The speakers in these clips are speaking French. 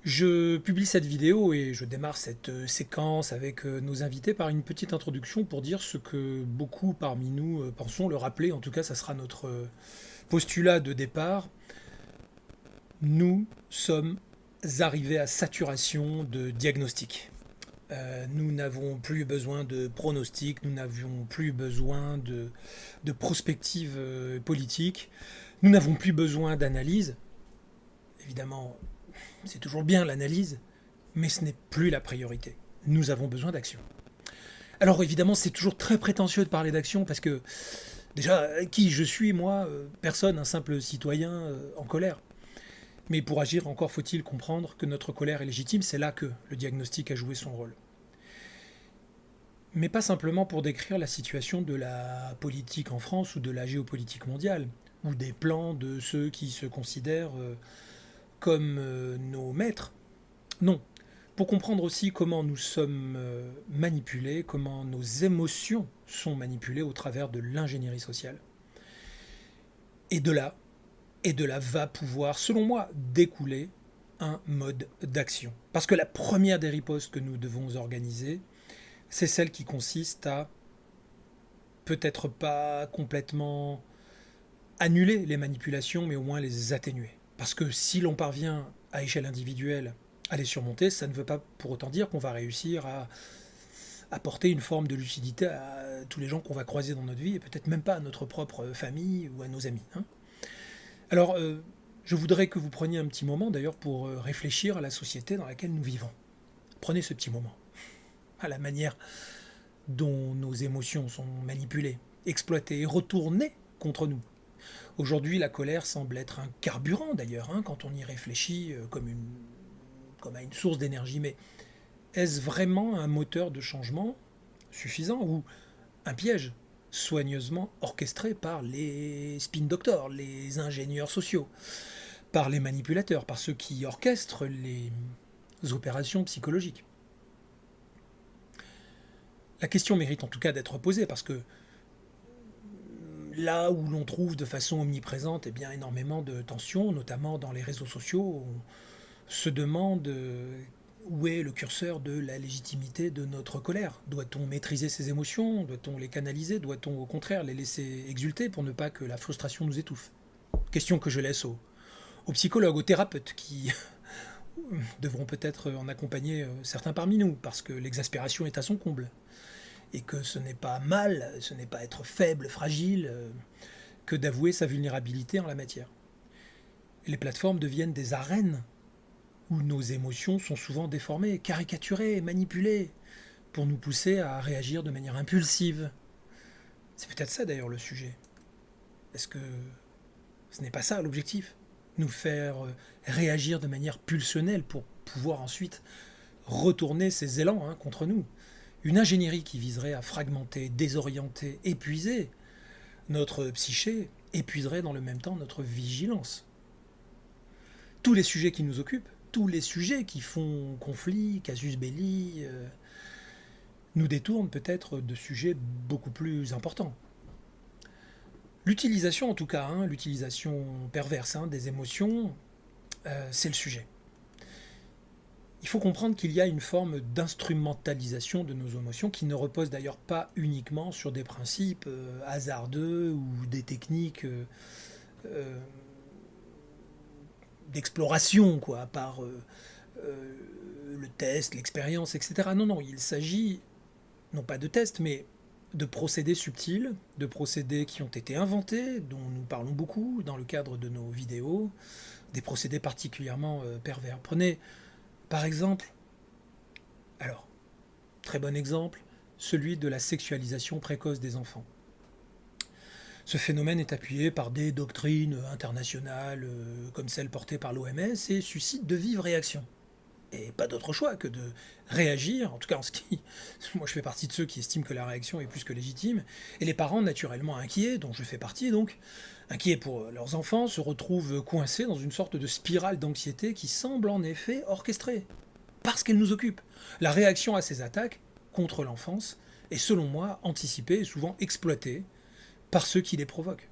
Je publie cette vidéo et je démarre cette séquence avec nos invités par une petite introduction pour dire ce que beaucoup parmi nous pensons, le rappeler, en tout cas ça sera notre postulat de départ. Nous sommes arrivés à saturation de diagnostics. Nous n'avons plus besoin de pronostics, nous n'avions plus besoin de prospectives politiques, nous n'avons plus besoin d'analyse. Évidemment, c'est toujours bien l'analyse, mais ce n'est plus la priorité. Nous avons besoin d'action. Alors évidemment, c'est toujours très prétentieux de parler d'action parce que déjà, qui je suis, moi, personne, un simple citoyen en colère. Mais pour agir, encore faut-il comprendre que notre colère est légitime, c'est là que le diagnostic a joué son rôle. Mais pas simplement pour décrire la situation de la politique en France ou de la géopolitique mondiale, ou des plans de ceux qui se considèrent comme nos maîtres. Non, pour comprendre aussi comment nous sommes manipulés, comment nos émotions sont manipulées au travers de l'ingénierie sociale. Et de là va pouvoir, selon moi, découler un mode d'action. Parce que la première des ripostes que nous devons organiser, c'est celle qui consiste à peut-être pas complètement annuler les manipulations, mais au moins les atténuer. Parce que si l'on parvient à échelle individuelle à les surmonter, ça ne veut pas pour autant dire qu'on va réussir à apporter une forme de lucidité à tous les gens qu'on va croiser dans notre vie, et peut-être même pas à notre propre famille ou à nos amis. Alors, je voudrais que vous preniez un petit moment d'ailleurs pour réfléchir à la société dans laquelle nous vivons. Prenez ce petit moment, à la manière dont nos émotions sont manipulées, exploitées et retournées contre nous. Aujourd'hui, la colère semble être un carburant d'ailleurs, quand on y réfléchit comme à une source d'énergie. Mais est-ce vraiment un moteur de changement suffisant ou un piège soigneusement orchestré par les spin doctors, les ingénieurs sociaux, par les manipulateurs, par ceux qui orchestrent les opérations psychologiques? La question mérite en tout cas d'être posée parce que là où l'on trouve de façon omniprésente énormément de tensions, notamment dans les réseaux sociaux, on se demande où est le curseur de la légitimité de notre colère. Doit-on maîtriser ses émotions? Doit-on les canaliser? Doit-on au contraire les laisser exulter pour ne pas que la frustration nous étouffe? Question que je laisse aux psychologues, aux thérapeutes qui devront peut-être en accompagner certains parmi nous, parce que l'exaspération est à son comble. Et que ce n'est pas mal, ce n'est pas être faible, fragile, que d'avouer sa vulnérabilité en la matière. Les plateformes deviennent des arènes où nos émotions sont souvent déformées, caricaturées, manipulées, pour nous pousser à réagir de manière impulsive. C'est peut-être ça d'ailleurs le sujet. Est-ce que ce n'est pas ça l'objectif? Nous faire réagir de manière pulsionnelle pour pouvoir ensuite retourner ces élans contre nous. Une ingénierie qui viserait à fragmenter, désorienter, épuiser notre psyché, épuiserait dans le même temps notre vigilance. Tous les sujets qui nous occupent, tous les sujets qui font conflit, casus belli, nous détournent peut-être de sujets beaucoup plus importants. L'utilisation, en tout cas, l'utilisation perverse des émotions, c'est le sujet. Il faut comprendre qu'il y a une forme d'instrumentalisation de nos émotions qui ne repose d'ailleurs pas uniquement sur des principes hasardeux ou des techniques d'exploration, par le test, l'expérience, etc. Non, il s'agit non pas de tests, mais de procédés subtils, de procédés qui ont été inventés, dont nous parlons beaucoup dans le cadre de nos vidéos, des procédés particulièrement pervers. Prenez par exemple, alors, très bon exemple, celui de la sexualisation précoce des enfants. Ce phénomène est appuyé par des doctrines internationales comme celle portée par l'OMS et suscite de vives réactions. Et pas d'autre choix que de réagir, en tout cas en ce qui... Moi je fais partie de ceux qui estiment que la réaction est plus que légitime, et les parents naturellement inquiets, dont je fais partie donc, inquiets pour leurs enfants, se retrouvent coincés dans une sorte de spirale d'anxiété qui semble en effet orchestrée, parce qu'elle nous occupe. La réaction à ces attaques contre l'enfance est selon moi anticipée et souvent exploitée par ceux qui les provoquent.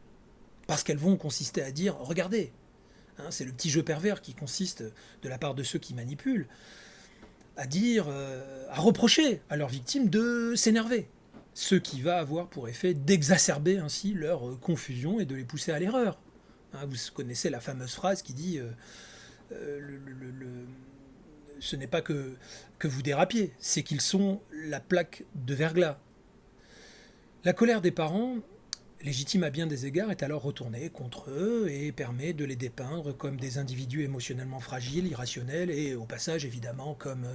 Parce qu'elles vont consister à dire « Regardez, hein. C'est le petit jeu pervers qui consiste, de la part de ceux qui manipulent, à dire, à reprocher à leurs victimes de s'énerver. Ce qui va avoir pour effet d'exacerber ainsi leur confusion et de les pousser à l'erreur. Hein, vous connaissez la fameuse phrase qui dit ce n'est pas que vous dérapiez, c'est qu'ils sont la plaque de verglas. La colère des parents, légitime à bien des égards, est alors retournée contre eux et permet de les dépeindre comme des individus émotionnellement fragiles, irrationnels et au passage évidemment comme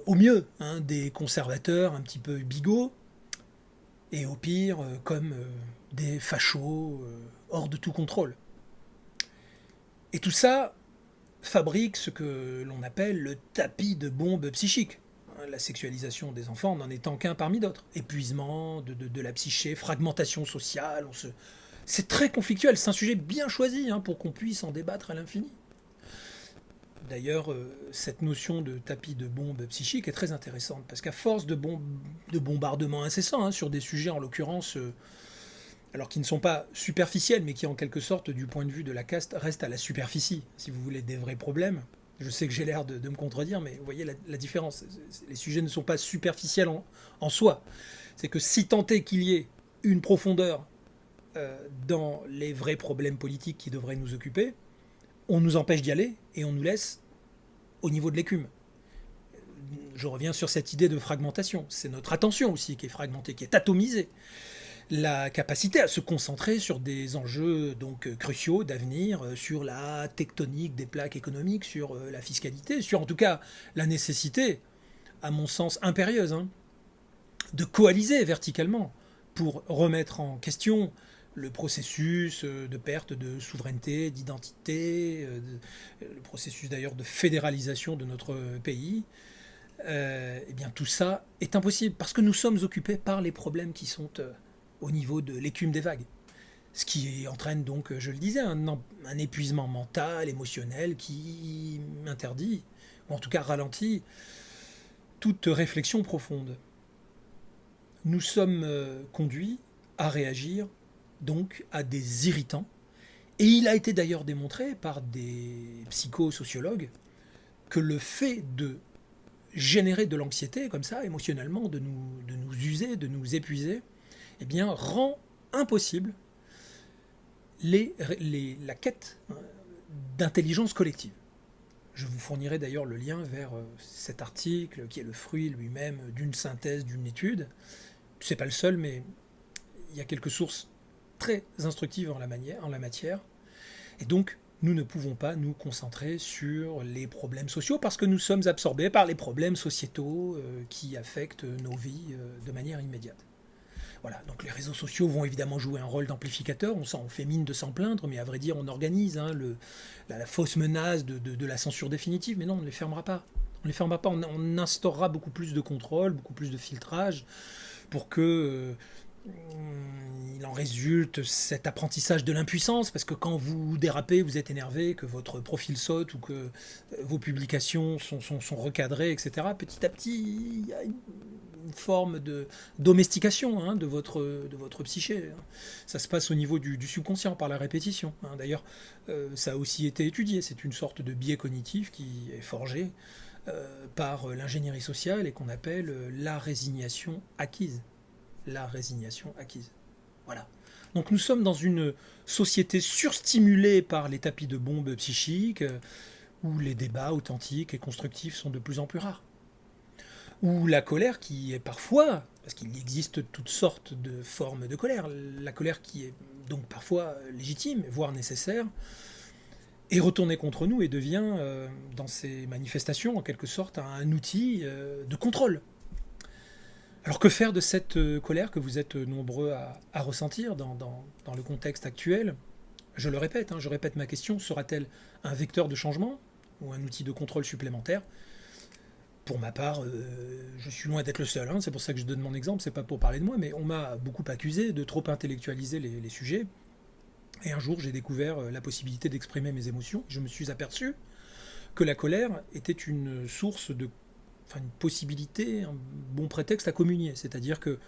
au mieux, hein, des conservateurs un petit peu bigots, et au pire, comme des fachos hors de tout contrôle. Et tout ça fabrique ce que l'on appelle le tapis de bombe psychique. La sexualisation des enfants n'en étant qu'un parmi d'autres. Épuisement de la psyché, fragmentation sociale. C'est très conflictuel, c'est un sujet bien choisi, hein, pour qu'on puisse en débattre à l'infini. D'ailleurs, cette notion de tapis de bombe psychique est très intéressante, parce qu'à force de bombardements incessants, hein, sur des sujets en l'occurrence, alors qui ne sont pas superficiels, mais qui en quelque sorte, du point de vue de la caste, restent à la superficie, si vous voulez, des vrais problèmes. Je sais que j'ai l'air de me contredire, mais vous voyez la différence. Les sujets ne sont pas superficiels en soi. C'est que si tant est qu'il y ait une profondeur dans les vrais problèmes politiques qui devraient nous occuper, on nous empêche d'y aller et on nous laisse au niveau de l'écume. Je reviens sur cette idée de fragmentation. C'est notre attention aussi qui est fragmentée, qui est atomisée. La capacité à se concentrer sur des enjeux donc cruciaux d'avenir, sur la tectonique des plaques économiques, sur la fiscalité, sur en tout cas la nécessité, à mon sens impérieuse, hein, de coaliser verticalement pour remettre en question le processus de perte de souveraineté, d'identité, le processus d'ailleurs de fédéralisation de notre pays. Eh bien tout ça est impossible parce que nous sommes occupés par les problèmes qui sont au niveau de l'écume des vagues. Ce qui entraîne donc, je le disais, un épuisement mental, émotionnel qui interdit, ou en tout cas ralentit, toute réflexion profonde. Nous sommes conduits à réagir donc à des irritants. Et il a été d'ailleurs démontré par des psychosociologues que le fait de générer de l'anxiété comme ça, émotionnellement, de nous user, de nous épuiser, eh bien, rend impossible la quête d'intelligence collective. Je vous fournirai d'ailleurs le lien vers cet article qui est le fruit lui-même d'une synthèse, d'une étude. C'est pas le seul, mais il y a quelques sources très instructives en la matière. Et donc, nous ne pouvons pas nous concentrer sur les problèmes sociaux parce que nous sommes absorbés par les problèmes sociétaux qui affectent nos vies de manière immédiate. Voilà, donc les réseaux sociaux vont évidemment jouer un rôle d'amplificateur, on fait mine de s'en plaindre, mais à vrai dire, on organise la fausse menace de la censure définitive, mais non, on ne les fermera pas. On ne les fermera pas, on instaurera beaucoup plus de contrôle, beaucoup plus de filtrage, pour que il en résulte cet apprentissage de l'impuissance, parce que quand vous dérapez, vous êtes énervé, que votre profil saute ou que vos publications sont recadrées, etc., petit à petit, il y a une forme de domestication, hein, de votre psyché. Ça se passe au niveau du subconscient, par la répétition. Hein. D'ailleurs, ça a aussi été étudié. C'est une sorte de biais cognitif qui est forgé par l'ingénierie sociale et qu'on appelle la résignation acquise. La résignation acquise. Voilà. Donc nous sommes dans une société surstimulée par les tapis de bombes psychiques, où les débats authentiques et constructifs sont de plus en plus rares. Où la colère qui est parfois, parce qu'il existe toutes sortes de formes de colère, la colère qui est donc parfois légitime, voire nécessaire, est retournée contre nous et devient, dans ces manifestations, en quelque sorte, un outil de contrôle. Alors que faire de cette colère que vous êtes nombreux à ressentir dans le contexte actuel? Je le répète, je répète ma question, sera-t-elle un vecteur de changement ou un outil de contrôle supplémentaire? Pour ma part, je suis loin d'être le seul, c'est pour ça que je donne mon exemple, c'est pas pour parler de moi, mais on m'a beaucoup accusé de trop intellectualiser les sujets. Et un jour, j'ai découvert la possibilité d'exprimer mes émotions. Je me suis aperçu que la colère était une source une possibilité, un bon prétexte à communier. C'est-à-dire que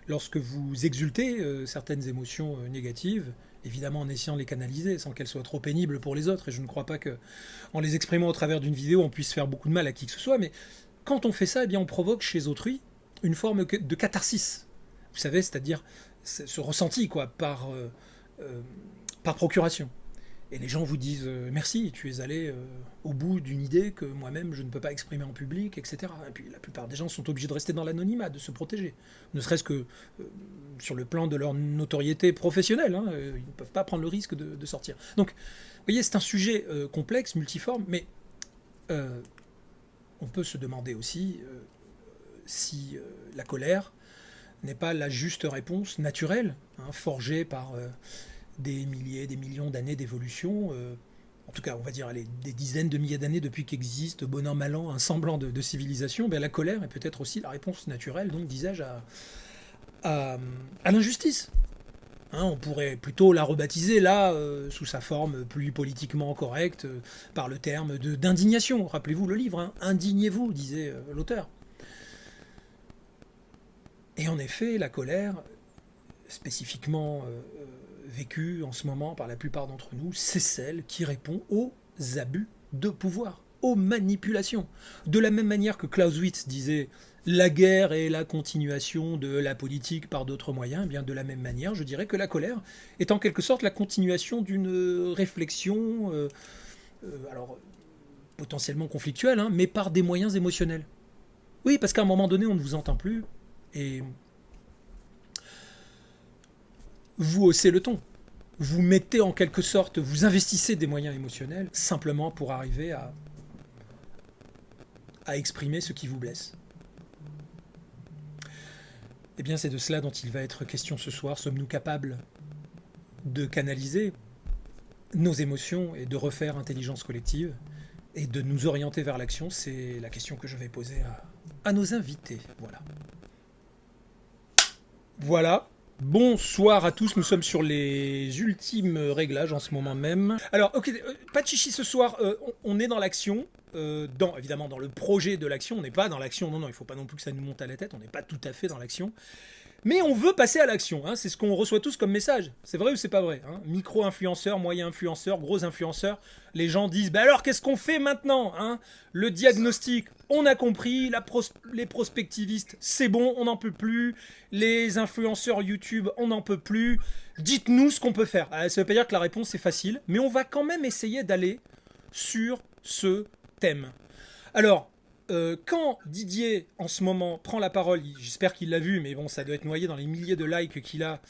lorsque vous exultez certaines émotions négatives, évidemment en essayant de les canaliser sans qu'elles soient trop pénibles pour les autres, et je ne crois pas que en les exprimant au travers d'une vidéo on puisse faire beaucoup de mal à qui que ce soit, mais quand on fait ça, eh bien on provoque chez autrui une forme de catharsis, vous savez, c'est-à-dire ce ressenti quoi, euh, par procuration. Et les gens vous disent merci, tu es allé au bout d'une idée que moi-même je ne peux pas exprimer en public, etc. Et puis la plupart des gens sont obligés de rester dans l'anonymat, de se protéger. Ne serait-ce que sur le plan de leur notoriété professionnelle, hein, ils ne peuvent pas prendre le risque de sortir. Donc, vous voyez, c'est un sujet complexe, multiforme, mais euh, on peut se demander aussi si la colère n'est pas la juste réponse naturelle, hein, forgée par des milliers, des millions d'années d'évolution. En tout cas, on va dire allez, des dizaines de milliers d'années depuis qu'existe, bon an, mal an, un semblant de civilisation, ben, la colère est peut-être aussi la réponse naturelle, donc disais-je, à l'injustice. Hein, on pourrait plutôt la rebaptiser là, sous sa forme plus politiquement correcte, par le terme d'indignation. Rappelez-vous le livre, hein, indignez-vous, disait l'auteur. Et en effet, la colère, spécifiquement vécue en ce moment par la plupart d'entre nous, c'est celle qui répond aux abus de pouvoir, aux manipulations. De la même manière que Clausewitz disait la guerre est la continuation de la politique par d'autres moyens, eh bien de la même manière, je dirais que la colère est en quelque sorte la continuation d'une réflexion, alors potentiellement conflictuelle, hein, mais par des moyens émotionnels. Oui, parce qu'à un moment donné, on ne vous entend plus et vous haussez le ton. Vous mettez en quelque sorte, vous investissez des moyens émotionnels simplement pour arriver à exprimer ce qui vous blesse. Eh bien, c'est de cela dont il va être question ce soir. Sommes-nous capables de canaliser nos émotions et de refaire intelligence collective et de nous orienter vers l'action? C'est la question que je vais poser à nos invités. Voilà. Voilà. Bonsoir à tous, nous sommes sur les ultimes réglages en ce moment même. Alors, ok, pas de chichi ce soir, on est dans l'action, évidemment dans le projet de l'action, on n'est pas dans l'action, non, il ne faut pas non plus que ça nous monte à la tête, on n'est pas tout à fait dans l'action. Mais on veut passer à l'action, hein, c'est ce qu'on reçoit tous comme message. C'est vrai ou c'est pas vrai, hein? Micro-influenceur, moyen-influenceur, gros influenceur. Les gens disent, bah alors qu'est-ce qu'on fait maintenant, hein? Le diagnostic, on a compris. Les prospectivistes, c'est bon, on n'en peut plus. Les influenceurs YouTube, on n'en peut plus. Dites-nous ce qu'on peut faire. Ça veut pas dire que la réponse est facile, mais on va quand même essayer d'aller sur ce thème. Alors, quand Didier, en ce moment, prend la parole, j'espère qu'il l'a vu, mais bon, ça doit être noyé dans les milliers de likes qu'il a.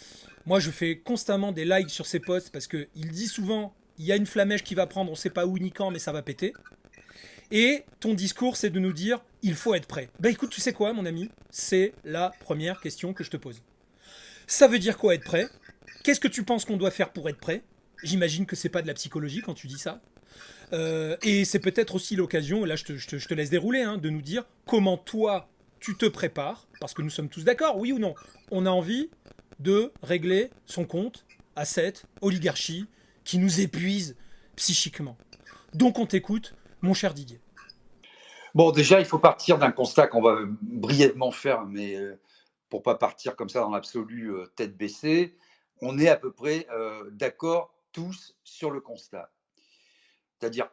Moi, je fais constamment des likes sur ses posts parce qu'il dit souvent, il y a une flamèche qui va prendre, on sait pas où ni quand, mais ça va péter. Et ton discours, c'est de nous dire, il faut être prêt. Ben écoute, tu sais quoi, mon ami? C'est la première question que je te pose. Ça veut dire quoi être prêt? Qu'est-ce que tu penses qu'on doit faire pour être prêt? J'imagine que c'est pas de la psychologie quand tu dis ça. Et c'est peut-être aussi l'occasion, et là je te laisse dérouler, hein, de nous dire comment toi tu te prépares, parce que nous sommes tous d'accord, oui ou non, on a envie de régler son compte à cette oligarchie qui nous épuise psychiquement. Donc on t'écoute, mon cher Didier. Bon, déjà, il faut partir d'un constat qu'on va brièvement faire, mais pour pas partir comme ça dans l'absolu, tête baissée. On est à peu près d'accord tous sur le constat. C'est-à-dire,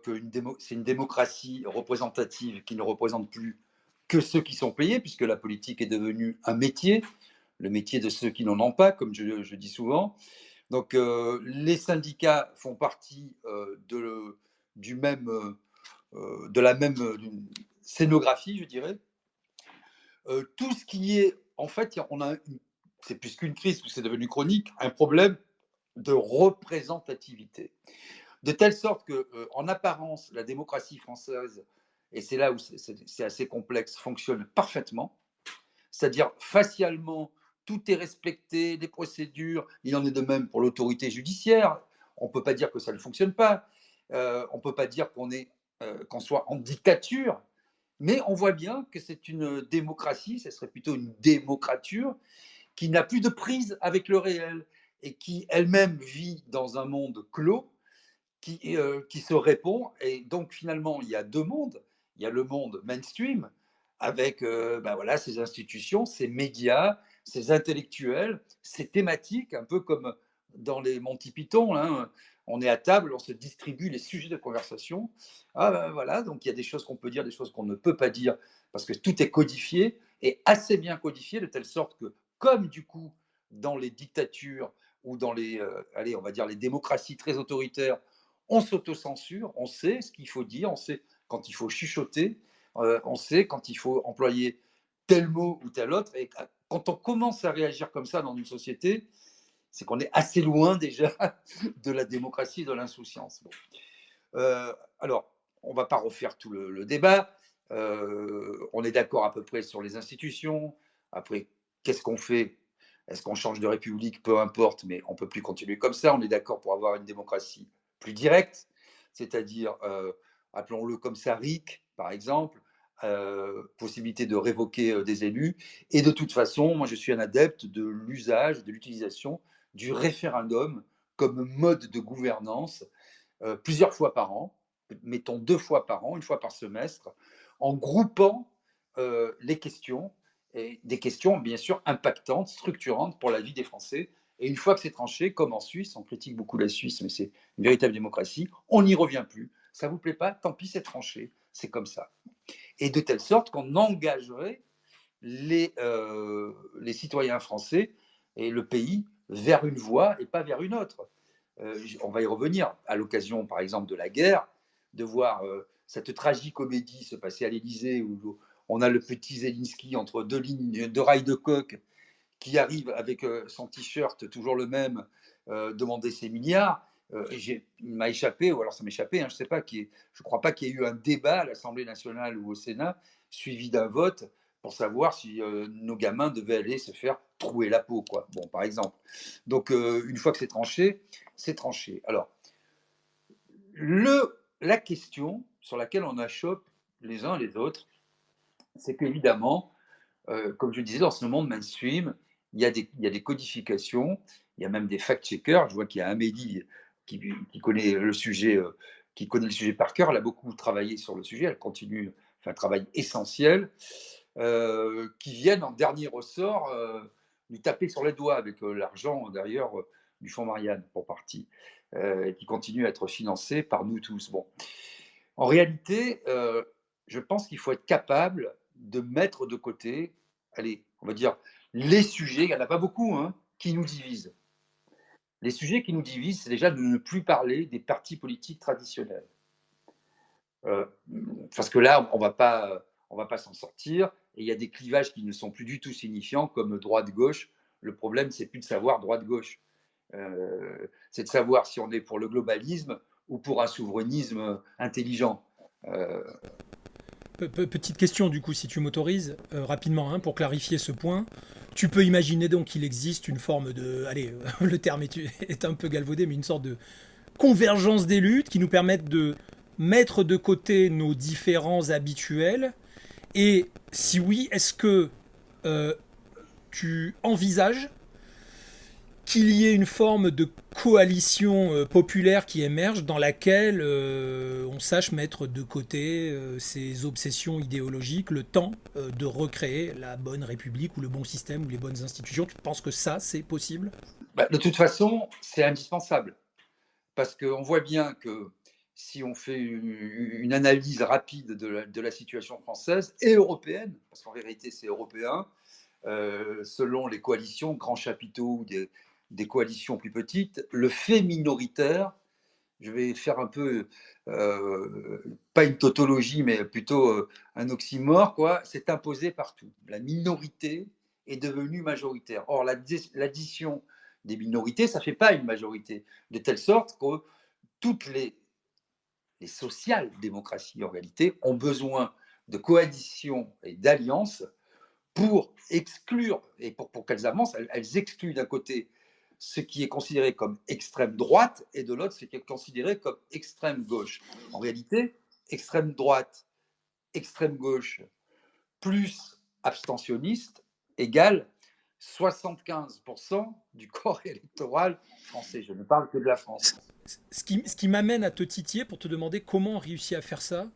que c'est une démocratie représentative qui ne représente plus que ceux qui sont payés, puisque la politique est devenue un métier, le métier de ceux qui n'en ont pas, comme je dis souvent. Donc, les syndicats font partie du même, de la même scénographie, je dirais. Tout ce qui est, en fait, c'est plus qu'une crise, c'est devenu chronique, un problème de représentativité. De telle sorte que, en apparence, la démocratie française, et c'est là où c'est assez complexe, fonctionne parfaitement. C'est-à-dire, facialement, tout est respecté, les procédures, il en est de même pour l'autorité judiciaire. On ne peut pas dire que ça ne fonctionne pas. On ne peut pas dire qu'on soit en dictature. Mais on voit bien que c'est une démocratie, ce serait plutôt une démocrature, qui n'a plus de prise avec le réel et qui elle-même vit dans un monde clos qui se répond. Et donc finalement, il y a deux mondes. Il y a le monde mainstream, avec ben voilà, ces institutions, ces médias, ces intellectuels, ces thématiques, un peu comme dans les Monty Python. Hein. On est à table, on se distribue les sujets de conversation. Ah ben voilà, donc il y a des choses qu'on peut dire, des choses qu'on ne peut pas dire, parce que tout est codifié et assez bien codifié, de telle sorte que, comme du coup, dans les dictatures ou dans les, allez, on va dire les démocraties très autoritaires, on s'autocensure, on sait ce qu'il faut dire, on sait quand il faut chuchoter, on sait quand il faut employer tel mot ou tel autre. Et quand on commence à réagir comme ça dans une société, c'est qu'on est assez loin déjà de la démocratie et de l'insouciance. Bon. Alors, on ne va pas refaire tout le débat. On est d'accord à peu près sur les institutions. Après, qu'est-ce qu'on fait? Est-ce qu'on change de république? Peu importe, mais on ne peut plus continuer comme ça. On est d'accord pour avoir une démocratie plus directe, c'est-à-dire, appelons-le comme ça, RIC, par exemple, possibilité de révoquer des élus. Et de toute façon, moi, je suis un adepte de l'usage, de l'utilisation du référendum comme mode de gouvernance plusieurs fois par an, mettons 2 fois par an, une fois par semestre, en groupant les questions, et des questions bien sûr impactantes, structurantes pour la vie des Français. Et une fois que c'est tranché, comme en Suisse, on critique beaucoup la Suisse, mais c'est une véritable démocratie, on n'y revient plus. Ça ne vous plaît pas? Tant pis, c'est tranché. C'est comme ça. Et de telle sorte qu'on engagerait les citoyens français et le pays vers une voie et pas vers une autre. On va y revenir à l'occasion, par exemple, de la guerre, de voir cette tragicomédie se passer à l'Élysée où on a le petit Zelensky entre deux lignes, deux rails de coke qui arrive avec son t-shirt toujours le même, demander ses milliards. Il m'a échappé, ou alors ça m'échappait, hein, je ne sais pas, je ne crois pas qu'il y ait eu un débat à l'Assemblée nationale ou au Sénat suivi d'un vote pour savoir si nos gamins devaient aller se faire trouer la peau, quoi. Bon, par exemple. Donc, une fois que c'est tranché, c'est tranché. Alors, la question sur laquelle on achoppe les uns les autres, c'est qu'évidemment, comme je le disais, dans ce monde mainstream, il y a des codifications, il y a même des fact-checkers. Je vois qu'il y a Amélie qui connaît le sujet, par cœur. Elle a beaucoup travaillé sur le sujet. Elle continue, fait un travail essentiel, qui viennent en dernier ressort lui taper sur les doigts avec l'argent d'ailleurs du fonds Marianne pour partie, et qui continue à être financé par nous tous. Bon, en réalité, je pense qu'il faut être capable de mettre de côté, allez, on va dire, les sujets, il n'y en a pas beaucoup, hein, qui nous divisent. Les sujets qui nous divisent, c'est déjà de ne plus parler des partis politiques traditionnels. Euh, Parce que là, on va pas s'en sortir. Et il y a des clivages qui ne sont plus du tout signifiants, comme droite-gauche. Le problème, c'est plus de savoir droite-gauche. C'est de savoir si on est pour le globalisme ou pour un souverainisme intelligent. Euh, Petite question du coup, si tu m'autorises, rapidement, hein, pour clarifier ce point. Tu peux imaginer donc qu'il existe une forme de... Allez, le terme est un peu galvaudé, mais une sorte de convergence des luttes qui nous permettent de mettre de côté nos différends habituels. Et si oui, est-ce que euh, tu envisages qu'il y ait une forme de coalition populaire qui émerge dans laquelle on sache mettre de côté ces obsessions idéologiques, le temps de recréer la bonne république ou le bon système ou les bonnes institutions. Tu penses que ça, c'est possible? Bah, de toute façon, c'est indispensable. Parce qu'on voit bien que si on fait une analyse rapide de la situation française et européenne, parce qu'en vérité c'est européen, selon les coalitions, grands chapiteaux ou des coalitions plus petites, le fait minoritaire, je vais faire un peu, pas une tautologie, mais plutôt un oxymore, quoi, s'est imposé partout. La minorité est devenue majoritaire. Or, l'addition des minorités, ça ne fait pas une majorité, de telle sorte que toutes les social-démocraties, en réalité, ont besoin de coalitions et d'alliances pour exclure, et pour qu'elles avancent, elles excluent d'un côté ce qui est considéré comme extrême droite et de l'autre ce qui est considéré comme extrême gauche. En réalité, extrême droite, extrême gauche, plus abstentionniste égale 75% du corps électoral français. Je ne parle que de la France. Ce qui m'amène à te titiller pour te demander comment on réussit à faire ça.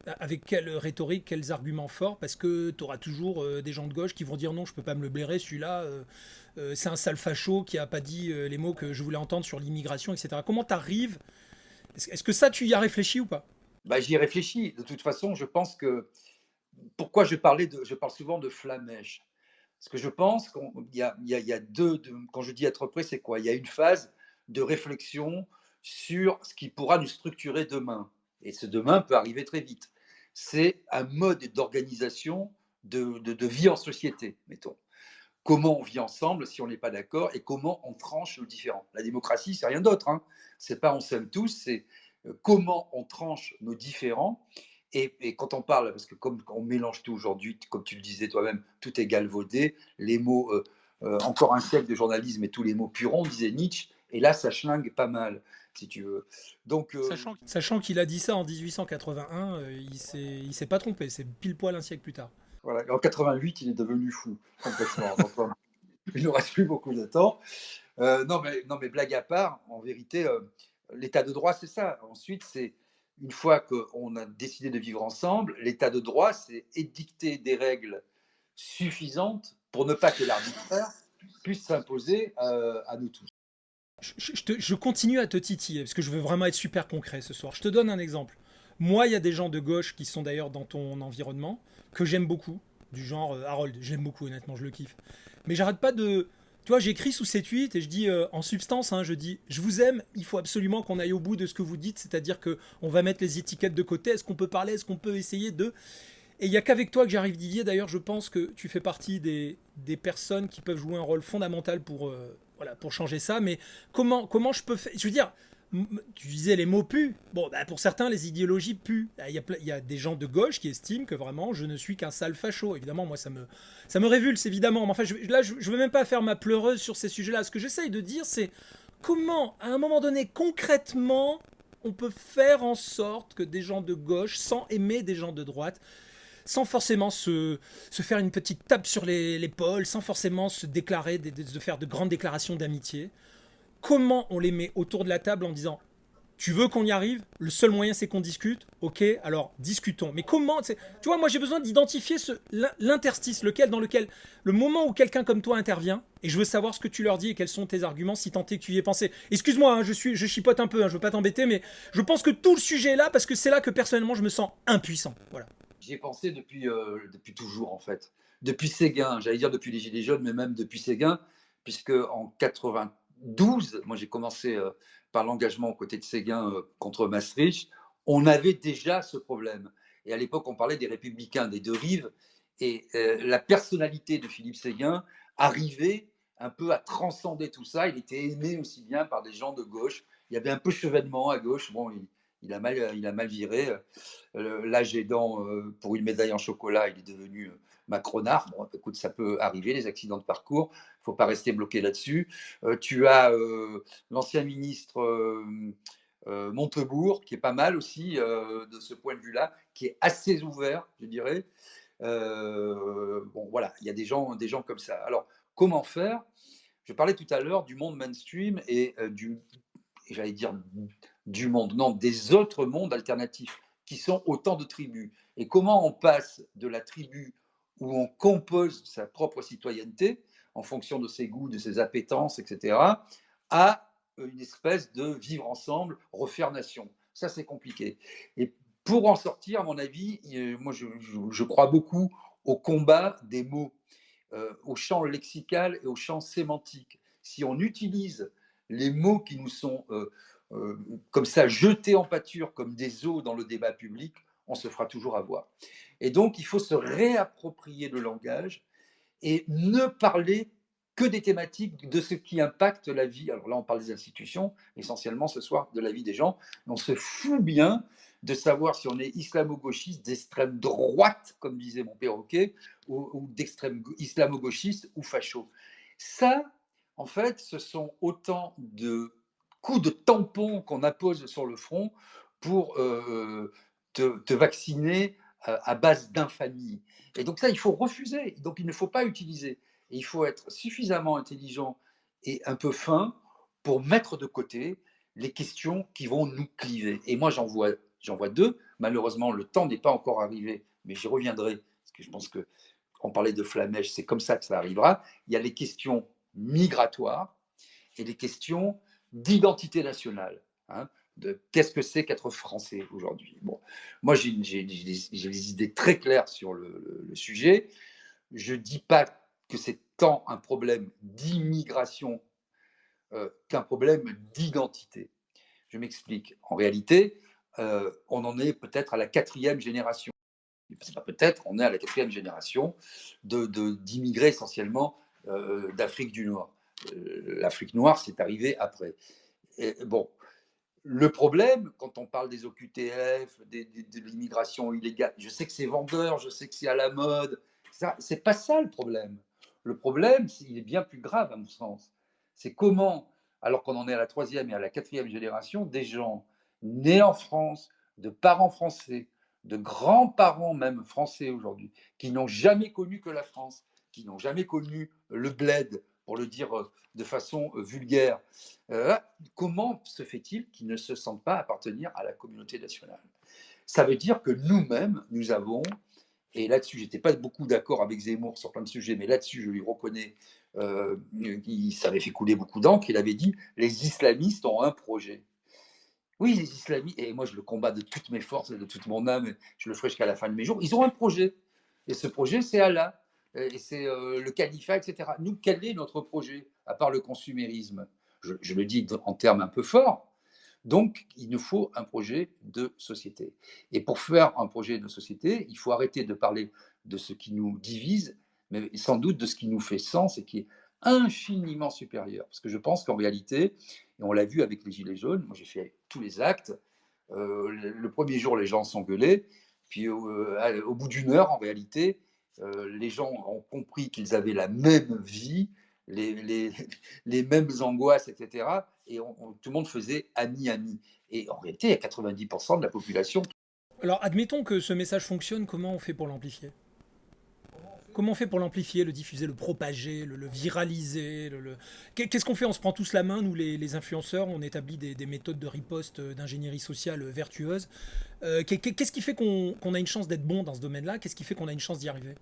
avec quelle rhétorique, quels arguments forts, parce que tu auras toujours des gens de gauche qui vont dire non, je peux pas me le blairer, celui-là, c'est un sale facho qui a pas dit les mots que je voulais entendre sur l'immigration, etc. Comment tu arrives? Est-ce que ça, tu y as réfléchi ou pas? Bah, j'y réfléchis. De toute façon, je pense que pourquoi je parle souvent de flamèche. Parce que je pense qu'il y a quand je dis être prêt, c'est quoi? Il y a une phase de réflexion sur ce qui pourra nous structurer demain. Et ce demain peut arriver très vite. C'est un mode d'organisation de vie en société, mettons. Comment on vit ensemble si on n'est pas d'accord et comment on tranche nos différends. La démocratie, c'est rien d'autre, hein. C'est pas on s'aime tous, c'est comment on tranche nos différends. Et quand on parle, parce que comme on mélange tout aujourd'hui, comme tu le disais toi-même, tout est galvaudé, les mots, encore un siècle de journalisme et tous les mots purons, disait Nietzsche, et là, ça schlingue pas mal, si tu veux. Donc, Sachant qu'il a dit ça en 1881, il s'est pas trompé, c'est pile poil un siècle plus tard. voilà. En 88, il est devenu fou, complètement. Donc, il ne reste plus beaucoup de temps. Non, mais blague à part, en vérité, l'état de droit, c'est ça. Ensuite, c'est une fois qu'on a décidé de vivre ensemble, l'état de droit, c'est édicter des règles suffisantes pour ne pas que l'arbitraire puisse s'imposer à nous tous. Je continue à te titiller, parce que je veux vraiment être super concret ce soir. Je te donne un exemple. Moi, il y a des gens de gauche qui sont d'ailleurs dans ton environnement, que j'aime beaucoup, du genre Harold, j'aime beaucoup, honnêtement, je le kiffe. Mais j'arrête pas de... Tu vois, j'écris sous ces tweets et je dis, en substance, hein, je dis, je vous aime, il faut absolument qu'on aille au bout de ce que vous dites, c'est-à-dire que on va mettre les étiquettes de côté, est-ce qu'on peut parler, est-ce qu'on peut essayer de... Et il n'y a qu'avec toi que j'arrive, Didier. D'ailleurs, je pense que tu fais partie des personnes qui peuvent jouer un rôle fondamental pour, voilà, pour changer ça. Mais comment je peux faire? Je veux dire, tu disais les mots puent. Bon, bah, pour certains, les idéologies puent. Il y a des gens de gauche qui estiment que vraiment, je ne suis qu'un sale facho. Évidemment, moi, ça me révulse, évidemment. Mais enfin, là, je ne veux même pas faire ma pleureuse sur ces sujets-là. Ce que j'essaye de dire, c'est comment, à un moment donné, concrètement, on peut faire en sorte que des gens de gauche, sans aimer des gens de droite, sans forcément se faire une petite tape sur l'épaule, sans forcément se déclarer, de faire de grandes déclarations d'amitié. Comment on les met autour de la table en disant tu veux qu'on y arrive? Le seul moyen c'est qu'on discute. Ok, alors discutons. Mais comment? Tu vois, moi j'ai besoin d'identifier l'interstice, dans lequel le moment où quelqu'un comme toi intervient, et je veux savoir ce que tu leur dis et quels sont tes arguments, si tant est que tu y aies pensé. Excuse-moi, hein, je chipote un peu, hein, je veux pas t'embêter, mais je pense que tout le sujet est là parce que c'est là que personnellement je me sens impuissant. Voilà. J'y ai pensé depuis toujours, en fait. Depuis Séguin, j'allais dire depuis les Gilets jaunes, mais même depuis Séguin, puisque en 92, moi j'ai commencé par l'engagement aux côtés de Séguin contre Maastricht, on avait déjà ce problème. Et à l'époque, on parlait des républicains des deux rives, et la personnalité de Philippe Séguin arrivait un peu à transcender tout ça. Il était aimé aussi bien par des gens de gauche. Il y avait un peu chevènement à gauche. Bon, il a mal viré. L'âge aidant, pour une médaille en chocolat, il est devenu macronard. Bon, écoute, ça peut arriver, les accidents de parcours. Il ne faut pas rester bloqué là-dessus. Tu as l'ancien ministre Montebourg, qui est pas mal aussi de ce point de vue-là, qui est assez ouvert, je dirais. Bon, voilà, il y a des gens comme ça. Alors, comment faire? Je parlais tout à l'heure du monde mainstream et j'allais dire du monde, non, des autres mondes alternatifs, qui sont autant de tribus. Et comment on passe de la tribu où on compose sa propre citoyenneté, en fonction de ses goûts, de ses appétences, etc., à une espèce de vivre ensemble, refaire nation. Ça, c'est compliqué. Et pour en sortir, à mon avis, moi, je crois beaucoup au combat des mots, au champ lexical et au champ sémantique. Si on utilise les mots qui nous sont comme ça jetés en pâture comme des os dans le débat public, on se fera toujours avoir. Et donc, il faut se réapproprier le langage et ne parler que des thématiques de ce qui impacte la vie. Alors là, on parle des institutions, essentiellement ce soir, de la vie des gens. On se fout bien de savoir si on est islamo-gauchiste, d'extrême droite, comme disait mon perroquet, ou d'extrême islamo-gauchiste ou facho. Ça, en fait, ce sont autant de coups de tampon qu'on appose sur le front pour te vacciner à base d'infamie. Et donc ça, il faut refuser. Donc il ne faut pas utiliser. Et il faut être suffisamment intelligent et un peu fin pour mettre de côté les questions qui vont nous cliver. Et moi, j'en vois deux. malheureusement, le temps n'est pas encore arrivé, mais j'y reviendrai, parce que je pense qu'on parlait de flamèche, c'est comme ça que ça arrivera. Il y a les questions migratoires et les questions d'identité nationale. Hein, de qu'est-ce que c'est qu'être français aujourd'hui. Bon, moi, j'ai des idées très claires sur le sujet. Je ne dis pas que c'est tant un problème d'immigration qu'un problème d'identité. Je m'explique. En réalité, on en est peut-être à la 4e génération. C'est pas peut-être, on est à la 4e génération d'immigrés essentiellement d'Afrique du Nord. L'Afrique noire, c'est arrivé après. Et bon, le problème, quand on parle des OQTF, de l'immigration illégale, je sais que c'est vendeur, je sais que c'est à la mode, c'est pas ça le problème. Le problème, il est bien plus grave à mon sens. C'est comment, alors qu'on en est à la 3e et à la 4e génération, des gens nés en France, de parents français, de grands-parents même français aujourd'hui, qui n'ont jamais connu que la France, qui n'ont jamais connu le bled, pour le dire de façon vulgaire. Comment se fait-il qu'ils ne se sentent pas appartenir à la communauté nationale? Ça veut dire que nous-mêmes, nous avons, et là-dessus, j'étais pas beaucoup d'accord avec Zemmour sur plein de sujets, mais là-dessus, je lui reconnais qu'il s'avait fait couler beaucoup d'encre. Il avait dit les islamistes ont un projet. Oui, les islamistes, et moi je le combats de toutes mes forces et de toute mon âme, et je le ferai jusqu'à la fin de mes jours, ils ont un projet. Et ce projet, c'est Allah, et c'est le califat, etc. Nous, quel est notre projet, à part le consumérisme? Je le dis en termes un peu forts. Donc, il nous faut un projet de société. Et pour faire un projet de société, il faut arrêter de parler de ce qui nous divise, mais sans doute de ce qui nous fait sens et qui est infiniment supérieur. Parce que je pense qu'en réalité, et on l'a vu avec les Gilets jaunes, moi j'ai fait tous les actes, le premier jour les gens s'engueulaient, puis au bout d'une heure en réalité, les gens ont compris qu'ils avaient la même vie, les, les, les mêmes angoisses, etc. Et tout le monde faisait ami-ami. Et en réalité, il y a 90% de la population. Alors, admettons que ce message fonctionne, comment on fait pour l'amplifier? Comment on fait pour l'amplifier, le diffuser, le propager, le viraliser Qu'est-ce qu'on fait? On se prend tous la main, nous les influenceurs, on établit des méthodes de riposte, d'ingénierie sociale vertueuses. Qu'est-ce qui fait qu'on a une chance d'être bon dans ce domaine-là? Qu'est-ce qui fait qu'on a une chance d'y arriver?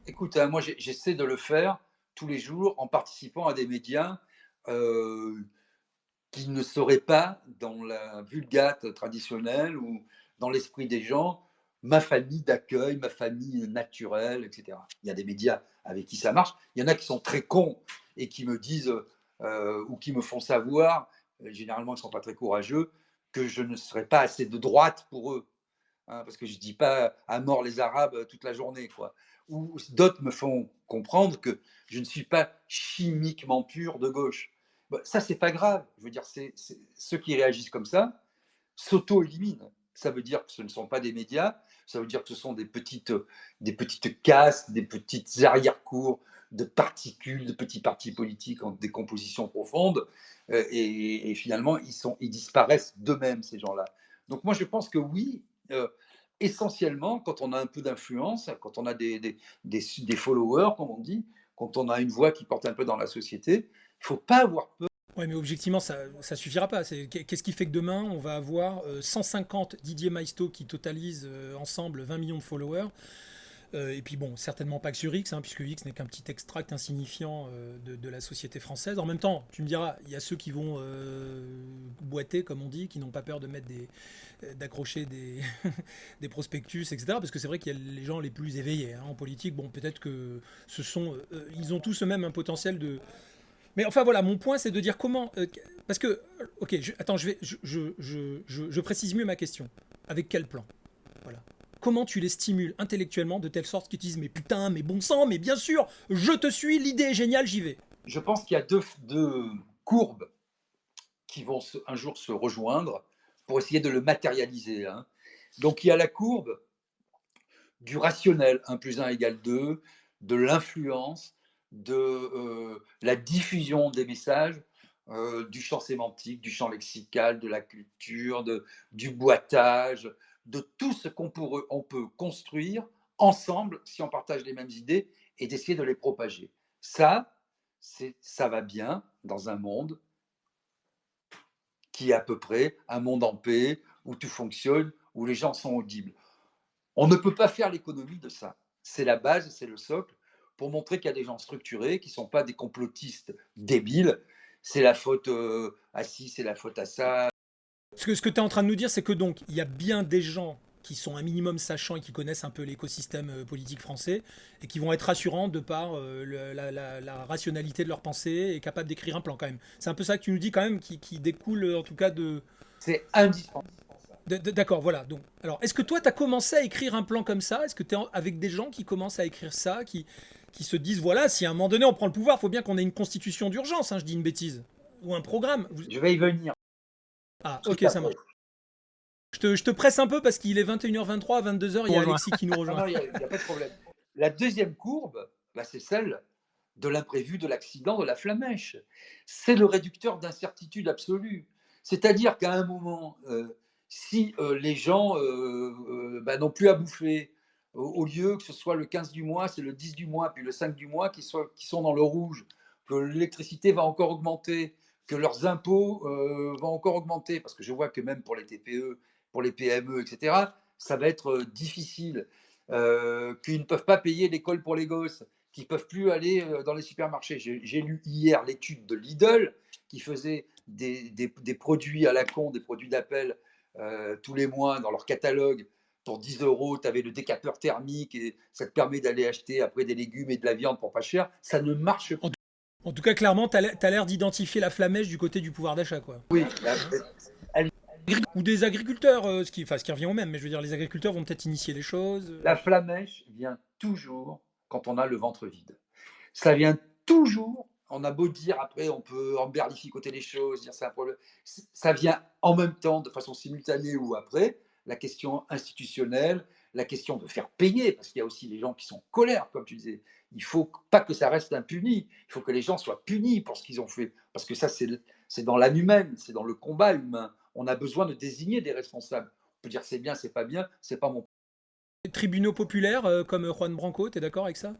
Écoute, hein, moi j'essaie de le faire tous les jours en participant à des médias qui ne seraient pas dans la vulgate traditionnelle ou dans l'esprit des gens, ma famille d'accueil, ma famille naturelle, etc. Il y a des médias avec qui ça marche. Il y en a qui sont très cons et qui me disent ou qui me font savoir, généralement ils ne sont pas très courageux, que je ne serai pas assez de droite pour eux. Hein, parce que je ne dis pas à mort les Arabes toute la journée. Quoi. Ou d'autres me font comprendre que je ne suis pas chimiquement pur de gauche. Bah, ça, c'est pas grave. Je veux dire, ceux qui réagissent comme ça s'auto-éliminent. Ça veut dire que ce ne sont pas des médias, ça veut dire que ce sont des petites castes, des petites arrière-cours de particules, de petits partis politiques en décomposition profonde, et finalement, ils disparaissent d'eux-mêmes, ces gens-là. Donc moi, je pense que oui, essentiellement, quand on a un peu d'influence, quand on a des followers, comme on dit, quand on a une voix qui porte un peu dans la société, il ne faut pas avoir peur. Ouais, mais objectivement, ça suffira pas. Qu'est-ce qui fait que demain, on va avoir 150 Didier Maisto qui totalisent ensemble 20 millions de followers. Et puis bon, certainement pas que sur X, hein, puisque X n'est qu'un petit extract insignifiant de la société française. En même temps, tu me diras, il y a ceux qui vont boiter, comme on dit, qui n'ont pas peur de mettre d'accrocher des prospectus, etc. Parce que c'est vrai qu'il y a les gens les plus éveillés hein, en politique. Bon, peut-être que ils ont tous eux-mêmes un potentiel de. Mais enfin voilà, mon point c'est de dire comment. Parce que, ok, attends, je précise mieux ma question. Avec quel plan? Voilà. Comment tu les stimules intellectuellement de telle sorte qu'ils te disent mais putain, mais bon sang, mais bien sûr, je te suis, l'idée est géniale, j'y vais. Je pense qu'il y a deux courbes qui vont un jour se rejoindre pour essayer de le matérialiser. Hein. Donc il y a la courbe du rationnel, 1 plus 1 égale 2, de l'influence, de la diffusion des messages, du champ sémantique, du champ lexical, de la culture, du boitage, de tout ce on peut construire ensemble si on partage les mêmes idées et d'essayer de les propager. Ça va bien dans un monde qui est à peu près un monde en paix, où tout fonctionne, où les gens sont audibles. On ne peut pas faire l'économie de ça. C'est la base, c'est le socle, pour montrer qu'il y a des gens structurés, qui ne sont pas des complotistes débiles. C'est la faute à ci, c'est la faute à ça. Ce que tu es en train de nous dire, c'est que donc, il y a bien des gens qui sont un minimum sachants et qui connaissent un peu l'écosystème politique français et qui vont être rassurants de par la rationalité de leur pensée et capables d'écrire un plan quand même. C'est un peu ça que tu nous dis quand même, qui découle en tout cas de... C'est indispensable. D'accord, voilà. Donc, alors, est-ce que toi, tu as commencé à écrire un plan comme ça? Est-ce que tu es avec des gens qui commencent à écrire ça, qui se disent, voilà, si à un moment donné on prend le pouvoir, il faut bien qu'on ait une constitution d'urgence, hein, je dis une bêtise, ou un programme. Je vais y venir. Ah, Tout ok, à ça fait. marche. Je te presse un peu parce qu'il est 21h23, 22h, il y a Rejoint. Alexis qui nous Non, rejoint. non, il n'y a pas de problème. La deuxième courbe, bah, c'est celle de l'imprévu, de l'accident, de la flamèche. C'est le réducteur d'incertitude absolue. C'est-à-dire qu'à un moment, si les gens bah, n'ont plus à bouffer, au lieu que ce soit le 15 du mois, c'est le 10 du mois, puis le 5 du mois qui sont dans le rouge, que l'électricité va encore augmenter, que leurs impôts vont encore augmenter, parce que je vois que même pour les TPE, pour les PME, etc., ça va être difficile, qu'ils ne peuvent pas payer l'école pour les gosses, qui ne peuvent plus aller dans les supermarchés. J'ai lu hier l'étude de Lidl qui faisait des produits à la con, des produits d'appel tous les mois dans leur catalogue. Pour 10 euros, tu avais le décapeur thermique et ça te permet d'aller acheter après des légumes et de la viande pour pas cher. Ça ne marche pas. En tout cas, clairement, t'as l'air d'identifier la flamèche du côté du pouvoir d'achat, quoi. Oui, elle- Ou des agriculteurs, ce qui revient au même, mais je veux dire, les agriculteurs vont peut-être initier les choses. la flamèche vient toujours quand on a le ventre vide. Ça vient toujours, on a beau dire après, on peut emberlificoter les choses, dire c'est un problème, ça vient en même temps, de façon simultanée ou après, la question institutionnelle, la question de faire payer, parce qu'il y a aussi les gens qui sont en colère, comme tu disais. Il ne faut pas que ça reste impuni, il faut que les gens soient punis pour ce qu'ils ont fait, parce que ça, c'est dans l'âme humaine, c'est dans le combat humain. On a besoin de désigner des responsables. On peut dire c'est bien, c'est pas mon... Tribunaux populaires, comme Juan Branco, t'es d'accord avec ça?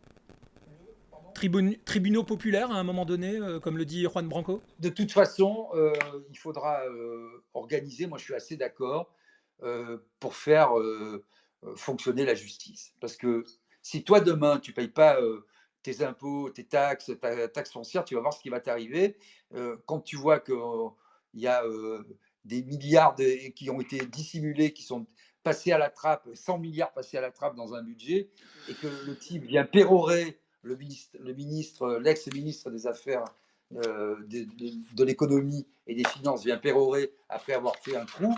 Tribunaux populaires, à un moment donné, comme le dit Juan Branco? De toute façon, il faudra organiser, moi je suis assez d'accord, pour faire fonctionner la justice. Parce que si toi demain tu ne payes pas tes impôts, tes taxes, ta taxe foncière, tu vas voir ce qui va t'arriver. Quand tu vois qu'il y a des milliards qui ont été dissimulés, qui sont passés à la trappe, 100 milliards passés à la trappe dans un budget, et que le type vient pérorer l'ex-ministre des Affaires de l'économie et des finances vient pérorer après avoir fait un trou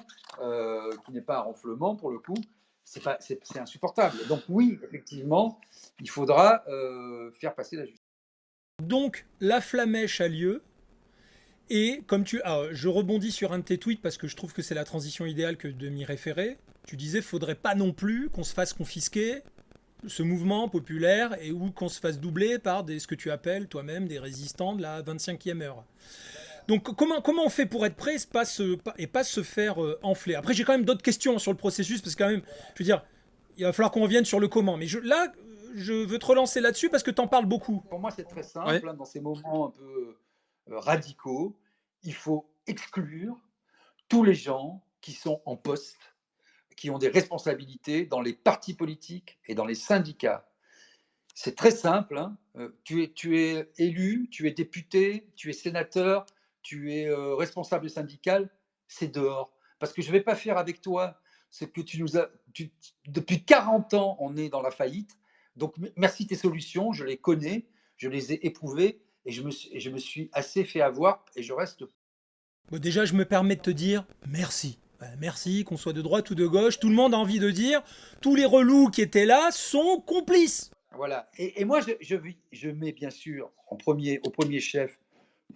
qui n'est pas un renflement pour le coup, c'est insupportable. Donc oui, effectivement, il faudra faire passer la justice. Donc, la flamèche a lieu. Et comme je rebondis sur un de tes tweets parce que je trouve que c'est la transition idéale que de m'y référer. Tu disais, faudrait pas non plus qu'on se fasse confisquer ce mouvement populaire et ou qu'on se fasse doubler par ce que tu appelles toi-même des résistants de la 25e heure. Donc comment on fait pour être prêt et pas se faire enfler? Après j'ai quand même d'autres questions sur le processus parce que quand même, je veux dire, il va falloir qu'on revienne sur le comment. Mais là, je veux te relancer là-dessus parce que tu en parles beaucoup. Pour moi, c'est très Ouais. simple. Dans ces moments un peu radicaux, il faut exclure tous les gens qui sont en poste, qui ont des responsabilités dans les partis politiques et dans les syndicats. C'est très simple. Hein. Tu es élu, tu es député, tu es sénateur, tu es responsable syndical, c'est dehors. Parce que je ne vais pas faire avec toi ce que tu nous as. Depuis 40 ans, on est dans la faillite. Donc, merci tes solutions, je les connais, je les ai éprouvées et je me suis assez fait avoir et je reste. Bon, déjà, je me permets de te dire merci. Merci, qu'on soit de droite ou de gauche, tout le monde a envie de dire, tous les relous qui étaient là sont complices. Voilà. Et moi, je mets bien sûr au premier chef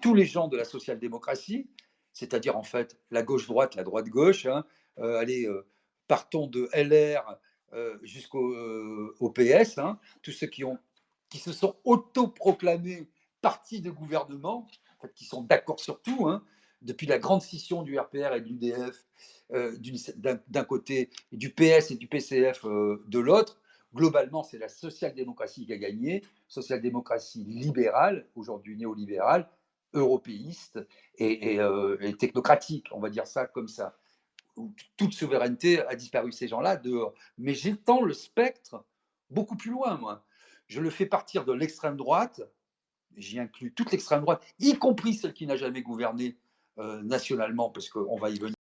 tous les gens de la social-démocratie, c'est-à-dire en fait la gauche-droite, la droite-gauche. Hein. Allez, partons de LR jusqu'au au PS, hein. Tous ceux qui se sont autoproclamés parti de gouvernement, en fait, qui sont d'accord sur tout, hein, depuis la grande scission du RPR et de l'UDF d'un côté, et du PS et du PCF de l'autre. Globalement, c'est la social-démocratie qui a gagné, social-démocratie libérale, aujourd'hui néolibérale, européiste et technocratique, on va dire ça comme ça. où toute souveraineté a disparu, ces gens-là dehors. Mais j'étends le spectre beaucoup plus loin, moi. Je le fais partir de l'extrême droite, j'y inclus toute l'extrême droite, y compris celle qui n'a jamais gouverné nationalement, parce qu'on va y venir.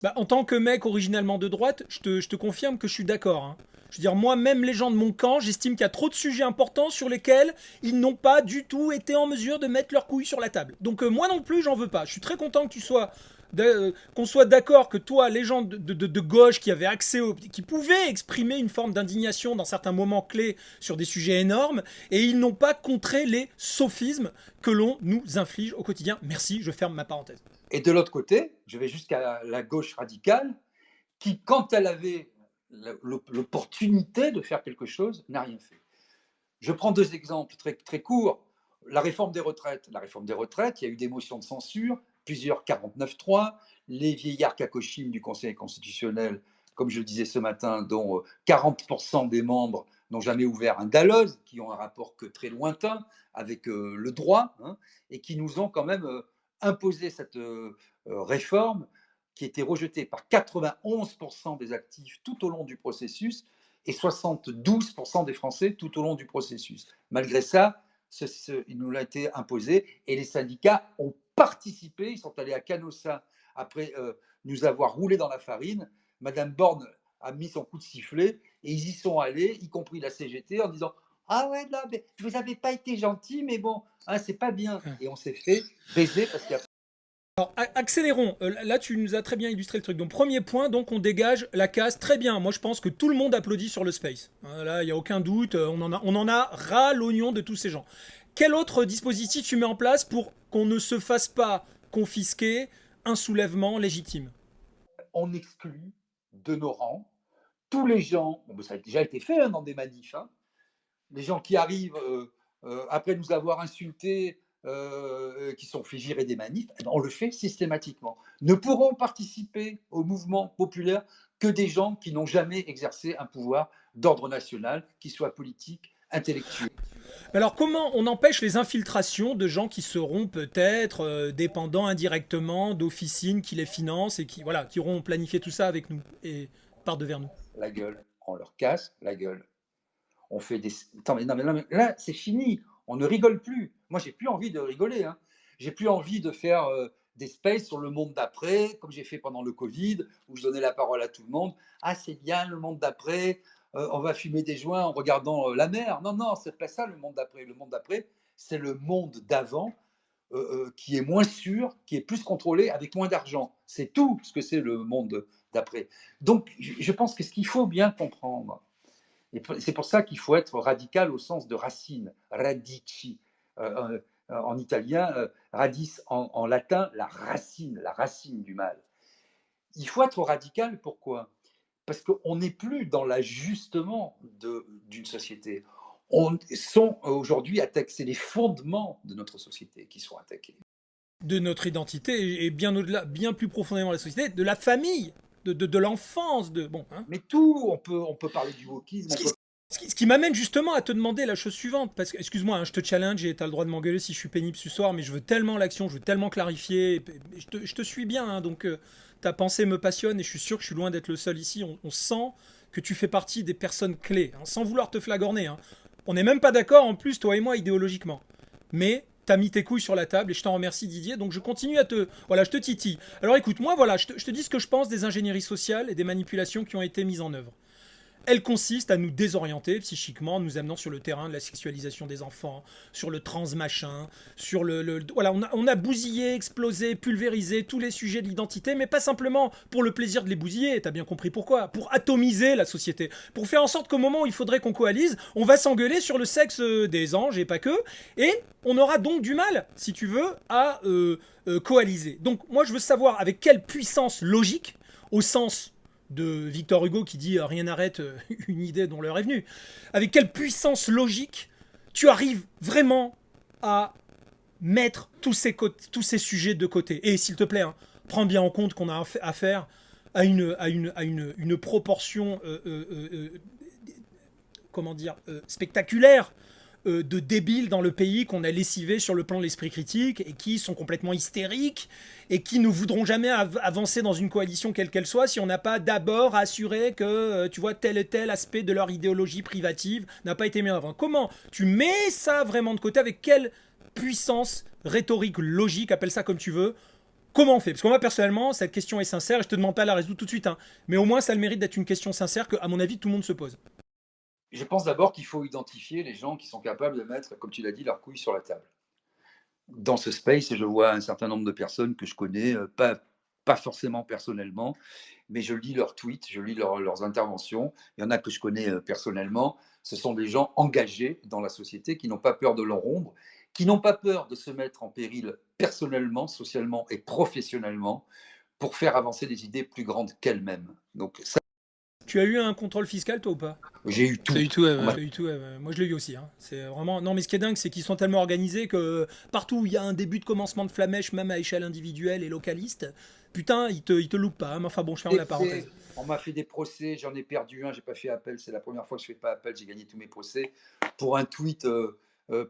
Bah, en tant que mec originalement de droite, je te confirme que je suis d'accord, hein. Je veux dire, moi, même les gens de mon camp, j'estime qu'il y a trop de sujets importants sur lesquels ils n'ont pas du tout été en mesure de mettre leurs couilles sur la table. Donc moi non plus, j'en veux pas. Je suis très content que qu'on soit d'accord que toi, les gens de gauche qui avaient qui pouvaient exprimer une forme d'indignation dans certains moments clés sur des sujets énormes, et ils n'ont pas contré les sophismes que l'on nous inflige au quotidien. Merci, je ferme ma parenthèse. Et de l'autre côté, je vais jusqu'à la gauche radicale, qui, quand elle avait l'opportunité de faire quelque chose, n'a rien fait. Je prends deux exemples très, très courts. La réforme des retraites. La réforme des retraites, il y a eu des motions de censure, plusieurs 49.3, les vieillards Kakoshim du Conseil constitutionnel, comme je le disais ce matin, dont 40% des membres n'ont jamais ouvert un dalloz, qui ont un rapport que très lointain avec le droit, hein, et qui nous ont quand même imposé cette réforme qui a été rejetée par 91% des actifs tout au long du processus et 72% des Français tout au long du processus. Malgré ça, il nous a été imposé et les syndicats ont participé, ils sont allés à Canossa après nous avoir roulé dans la farine. Madame Borne a mis son coup de sifflet et ils y sont allés, y compris la CGT, en disant « Ah ouais, là, mais vous n'avez pas été gentil, mais bon, hein, c'est pas bien. » Et on s'est fait baiser parce qu'il y a... Alors, accélérons. Là, tu nous as très bien illustré le truc. Donc, premier point, donc on dégage la case. Très bien. Moi, je pense que tout le monde applaudit sur le space. Là, il n'y a aucun doute. On en a ras l'oignon de tous ces gens. Quel autre dispositif tu mets en place pour qu'on ne se fasse pas confisquer un soulèvement légitime? On exclut de nos rangs tous les gens, bon, ça a déjà été fait hein, dans des manifs, hein, les gens qui arrivent après nous avoir insultés, qui sont fait virer des manifs, eh ben, on le fait systématiquement. Ne pourront participer au mouvement populaire que des gens qui n'ont jamais exercé un pouvoir d'ordre national, qu'il soit politique, intellectuel. Alors, comment on empêche les infiltrations de gens qui seront peut-être dépendants indirectement d'officines qui les financent et qui, voilà, qui auront planifié tout ça avec nous et par devers nous? La gueule, on leur casse la gueule. On fait des... Attends, mais non, mais là, c'est fini. On ne rigole plus. Moi, j'ai plus envie de rigoler. Hein. J'ai plus envie de faire des spaces sur le monde d'après, comme j'ai fait pendant le Covid, où je donnais la parole à tout le monde. Ah, c'est bien le monde d'après. On va fumer des joints en regardant la mer. Non, non, c'est pas ça le monde d'après. Le monde d'après, c'est le monde d'avant qui est moins sûr, qui est plus contrôlé, avec moins d'argent. C'est tout ce que c'est le monde d'après. Donc, je pense que ce qu'il faut bien comprendre, et c'est pour ça qu'il faut être radical au sens de racine, radici. En italien, radis en latin, la racine du mal. Il faut être radical, pourquoi? Parce qu'on n'est plus dans l'ajustement d'une société. On sont aujourd'hui attaqués, c'est les fondements de notre société qui sont attaqués. De notre identité et bien au-delà, bien plus profondément la société, de la famille, de l'enfance, de bon. Hein. Mais tout, on peut parler du wokisme. Ce qui m'amène justement à te demander la chose suivante, parce que, excuse-moi, hein, je te challenge et tu as le droit de m'engueuler si je suis pénible ce soir, mais je veux tellement l'action, je veux tellement clarifier, et je te suis bien, hein, donc ta pensée me passionne et je suis sûr que je suis loin d'être le seul ici. On sent que tu fais partie des personnes clés, hein, sans vouloir te flagorner. Hein. On n'est même pas d'accord en plus, toi et moi, idéologiquement. Mais t'as mis tes couilles sur la table et je t'en remercie Didier, donc je continue à te... Voilà, je te titille. Alors écoute, moi voilà, je te dis ce que je pense des ingénieries sociales et des manipulations qui ont été mises en œuvre. Elle consiste à nous désorienter psychiquement, nous amenant sur le terrain de la sexualisation des enfants, sur le trans-machin, sur voilà, on a bousillé, explosé, pulvérisé tous les sujets de l'identité, mais pas simplement pour le plaisir de les bousiller, t'as bien compris pourquoi, pour atomiser la société, pour faire en sorte qu'au moment où il faudrait qu'on coalise, on va s'engueuler sur le sexe des anges et pas que, et on aura donc du mal, si tu veux, à coaliser. Donc moi je veux savoir avec quelle puissance logique, au sens de Victor Hugo qui dit rien n'arrête une idée dont l'heure est venue. Avec quelle puissance logique tu arrives vraiment à mettre tous ces sujets de côté. Et s'il te plaît, hein, prends bien en compte qu'on a affaire à une proportion comment dire spectaculaire de débiles dans le pays qu'on a lessivés sur le plan de l'esprit critique et qui sont complètement hystériques et qui ne voudront jamais avancer dans une coalition quelle qu'elle soit si on n'a pas d'abord assuré que, tu vois, tel et tel aspect de leur idéologie privative n'a pas été mis en avant. Comment tu mets ça vraiment de côté, avec quelle puissance rhétorique, logique, appelle ça comme tu veux? Comment on fait? Parce que moi, personnellement, cette question est sincère et je te demande pas la résoudre tout de suite, hein, mais au moins ça a le mérite d'être une question sincère que, à mon avis, tout le monde se pose. Je pense d'abord qu'il faut identifier les gens qui sont capables de mettre, comme tu l'as dit, leurs couilles sur la table. Dans ce space, je vois un certain nombre de personnes que je connais, pas forcément personnellement, mais je lis leurs tweets, je lis leurs interventions. Il y en a que je connais personnellement. Ce sont des gens engagés dans la société qui n'ont pas peur de leur ombre, qui n'ont pas peur de se mettre en péril personnellement, socialement et professionnellement pour faire avancer des idées plus grandes qu'elles-mêmes. Donc ça, Tu as eu un contrôle fiscal, toi, ou pas? j'ai eu Pas tout. du tout. On m'a Pas du tout, moi je l'ai eu aussi, hein. C'est vraiment... Non, mais ce qui est dingue, c'est qu'ils sont tellement organisés que partout où il y a un début de commencement de flamèche, même à échelle individuelle et localiste, putain, ils te loupent pas, hein. Mais enfin bon, je ferme la parenthèse. On m'a fait des procès, j'en ai perdu un, j'ai pas fait appel, c'est la première fois que je fais pas appel, j'ai gagné tous mes procès pour un tweet,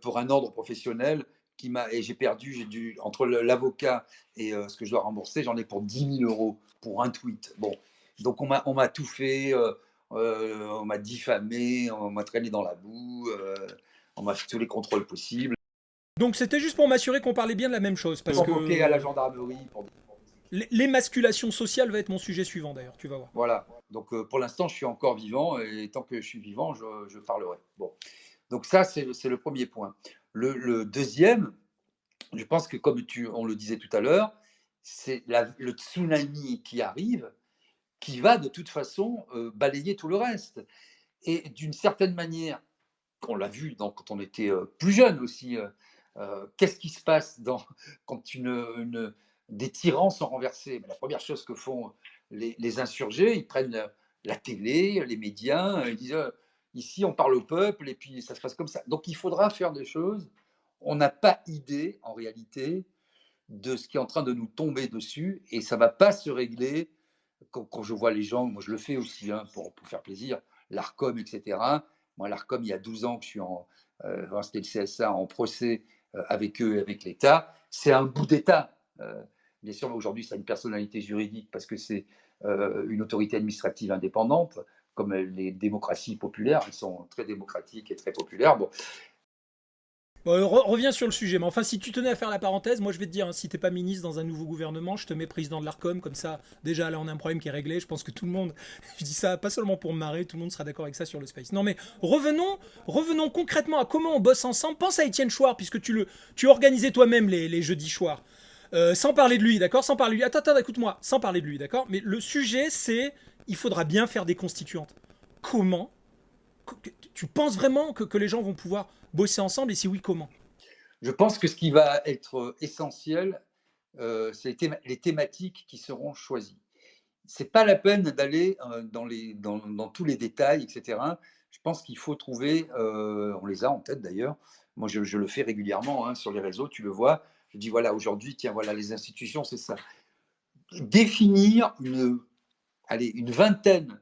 pour un ordre professionnel et j'ai perdu, j'ai dû entre l'avocat et ce que je dois rembourser, j'en ai pour 10 000 € pour un tweet. Bon, donc on m'a tout fait, on m'a diffamé, on m'a traîné dans la boue, on m'a fait tous les contrôles possibles. Donc c'était juste pour m'assurer qu'on parlait bien de la même chose, parce Convoqué à la que gendarmerie l'émasculation sociale va être mon sujet suivant d'ailleurs, tu vas voir. voilà. Donc pour l'instant, je suis encore vivant et tant que je suis vivant, je parlerai. Bon. Donc ça, c'est le premier point. Le deuxième, je pense que comme on le disait tout à l'heure, c'est le tsunami qui arrive, qui va de toute façon balayer tout le reste. Et d'une certaine manière, on l'a vu quand on était plus jeune aussi, qu'est-ce qui se passe quand des tyrans sont renversés? La première chose que font les insurgés, ils prennent la télé, les médias, ils disent ici on parle au peuple et puis ça se passe comme ça. Donc il faudra faire des choses. On n'a pas idée en réalité de ce qui est en train de nous tomber dessus et ça ne va pas se régler quand je vois les gens, moi je le fais aussi pour faire plaisir, l'ARCOM, etc. Moi, l'ARCOM, il y a 12 ans que je suis c'était le CSA, en procès avec eux et avec l'État. C'est un bout d'État. Bien sûr, aujourd'hui, ça a une personnalité juridique parce que c'est une autorité administrative indépendante, comme les démocraties populaires. Ils sont très démocratiques et très populaires. Bon, Bon, reviens sur le sujet, mais enfin, si tu tenais à faire la parenthèse, moi je vais te dire, hein, si t'es pas ministre dans un nouveau gouvernement, je te mets président de l'ARCOM, comme ça, déjà là on a un problème qui est réglé, je pense que tout le monde, je dis ça pas seulement pour me marrer, tout le monde sera d'accord avec ça sur le space. Non mais revenons concrètement à comment on bosse ensemble. Pense à Étienne Chouard, puisque tu organisais toi-même les jeudis Chouard. Sans parler de lui, d'accord? Sans parler de lui. Attends, écoute-moi, sans parler de lui, d'accord? Mais le sujet c'est, il faudra bien faire des constituantes. Comment tu penses vraiment que les gens vont pouvoir bosser ensemble, et si oui, comment? je pense que ce qui va être essentiel, c'est les thématiques qui seront choisies. C'est pas la peine d'aller dans tous les détails, etc. Je pense qu'il faut trouver, on les a en tête d'ailleurs. Moi, je le fais régulièrement sur les réseaux, tu le vois. Je dis voilà, aujourd'hui, tiens, voilà, les institutions, c'est ça. Définir une vingtaine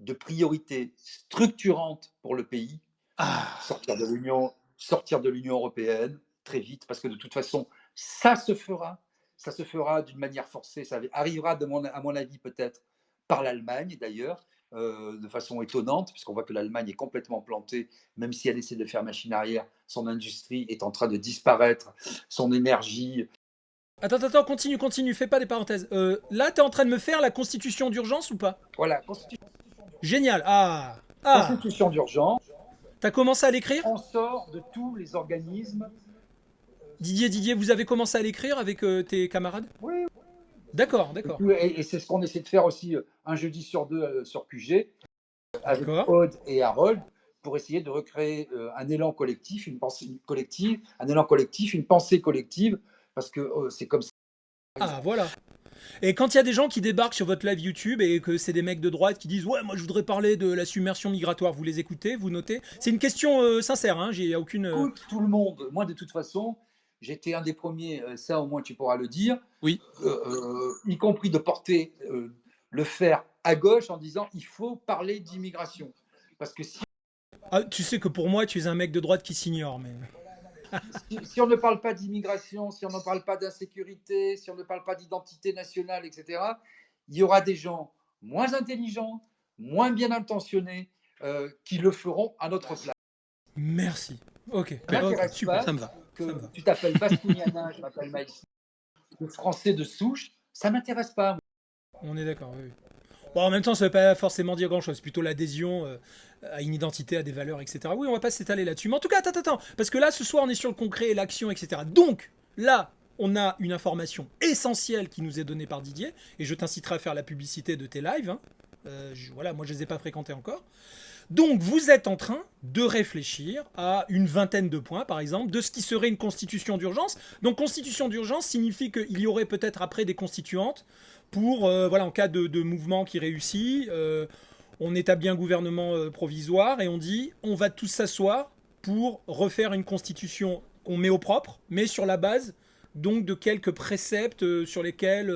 de priorités structurantes pour le pays, Ah, sortir de l'Union européenne très vite, parce que de toute façon, ça se fera. Ça se fera d'une manière forcée. Ça arrivera, à mon avis, peut-être par l'Allemagne, d'ailleurs, de façon étonnante, puisqu'on voit que l'Allemagne est complètement plantée, même si elle essaie de faire machine arrière. Son industrie est en train de disparaître, son énergie. attends, continue, fais pas des parenthèses. Là, t'es en train de me faire la constitution d'urgence ou pas? Voilà, Génial. Ah, constitution d'urgence. t'as commencé à l'écrire? On sort de tous les organismes. Didier, vous avez commencé à l'écrire avec tes camarades? Oui, D'accord. et c'est ce qu'on essaie de faire aussi un jeudi sur deux sur QG, avec D'accord. Aude et Harold, pour essayer de recréer un élan collectif, une pensée collective, un élan collectif, une pensée collective, parce que c'est comme ça. Ah, voilà. Et quand il y a des gens qui débarquent sur votre live YouTube et que c'est des mecs de droite qui disent ouais, moi je voudrais parler de la submersion migratoire, vous les écoutez, vous notez? C'est une question sincère, hein, j'ai aucune. Écoute tout le monde. Moi, de toute façon, j'étais un des premiers, ça au moins tu pourras le dire, Oui. y compris de porter le fer à gauche en disant il faut parler d'immigration. Parce que si Ah, tu sais que pour moi, tu es un mec de droite qui s'ignore, mais... Si on ne parle pas d'immigration, si on ne parle pas d'insécurité, si on ne parle pas d'identité nationale, etc., il y aura des gens moins intelligents, moins bien intentionnés, qui le feront à notre place. Merci. Ok, Ça ne ok, m'intéresse super, pas ça me va. Ça me que va. tu t'appelles Baskouniana, je m'appelle Maïs, le français de souche, ça ne m'intéresse pas. On est d'accord, oui. Oui. Bon, en même temps, ça ne veut pas forcément dire grand-chose. C'est plutôt l'adhésion à une identité, à des valeurs, etc. Oui, on va pas s'étaler là-dessus. Mais en tout cas, attends. Parce que là, ce soir, on est sur le concret et l'action, etc. Donc, là, on a une information essentielle qui nous est donnée par Didier. Et je t'inciterai à faire la publicité de tes lives. Hein. Voilà, moi, je les ai pas fréquentés encore. Donc, vous êtes en train de réfléchir à une vingtaine de points, par exemple, de ce qui serait une constitution d'urgence. Donc, constitution d'urgence signifie qu'il y aurait peut-être après des constituantes pour, voilà, en cas de mouvement qui réussit, on établit un gouvernement provisoire et on dit on va tous s'asseoir pour refaire une constitution qu'on met au propre, mais sur la base donc de quelques préceptes sur lesquels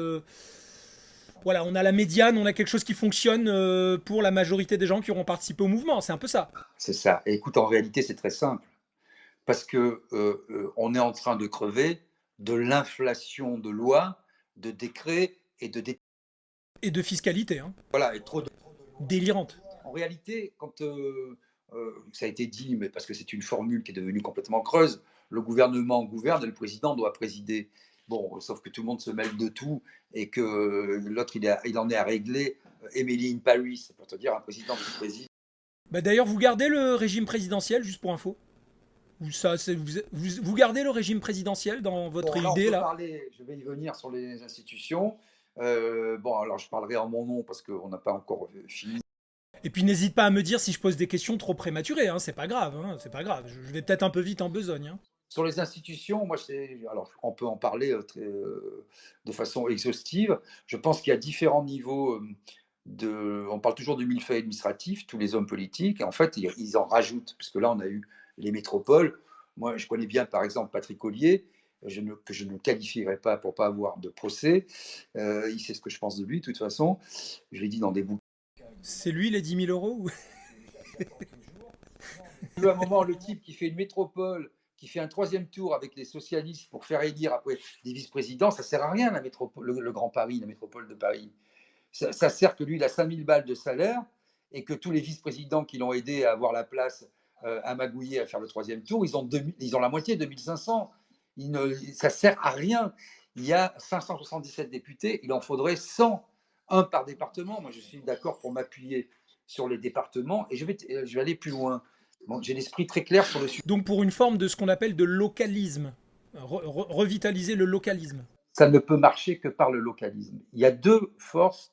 voilà, on a la médiane, on a quelque chose qui fonctionne pour la majorité des gens qui auront participé au mouvement. C'est un peu ça. C'est ça. Et écoute, en réalité, c'est très simple. Parce que on est en train de crever de l'inflation de lois, de décrets et de Et de fiscalité, hein. voilà, et trop de... Délirante. En réalité, quand ça a été dit, mais parce que c'est une formule qui est devenue complètement creuse, le gouvernement gouverne et le président doit présider. Bon, sauf que tout le monde se mêle de tout et que l'autre, il en est à régler. Emily in Paris, c'est pour te dire un président qui préside. Bah, d'ailleurs, vous gardez le régime présidentiel, juste pour info. Ça, vous gardez le régime présidentiel dans votre Bon, là, on idée, peut là. parler, je vais y venir sur les institutions. Bon, alors je parlerai en mon nom parce qu'on n'a pas encore fini. Et puis n'hésite pas à me dire si je pose des questions trop prématurées, hein. C'est pas grave, hein. C'est pas grave. Je vais peut-être un peu vite en besogne, hein. Sur les institutions, moi, alors on peut en parler de façon exhaustive. Je pense qu'il y a différents niveaux on parle toujours du millefeuille administratif, tous les hommes politiques, et en fait, ils en rajoutent, parce que là, on a eu les métropoles. Moi, je connais bien, par exemple, Patrick Ollier, que je ne qualifierai pas pour pas avoir de procès. Il sait ce que je pense de lui, de toute façon. Je l'ai dit dans des bouquins. C'est lui les 10 000 euros. À un moment, le type qui fait une métropole, qui fait un troisième tour avec les socialistes pour faire élire après des vice-présidents, ça ne sert à rien, la métropole, le Grand Paris, la métropole de Paris. Ça sert que lui, il a 5000 balles de salaire et que tous les vice-présidents qui l'ont aidé à avoir la place à magouiller, à faire le troisième tour, ils ont la moitié, 2500. Ça ne sert à rien. Il y a 577 députés, il en faudrait 100, un par département. Moi, je suis d'accord pour m'appuyer sur les départements et je vais aller plus loin. Bon, j'ai l'esprit très clair sur le sujet. Donc pour une forme de ce qu'on appelle de localisme. Revitaliser le localisme. Ça ne peut marcher que par le localisme. Il y a deux forces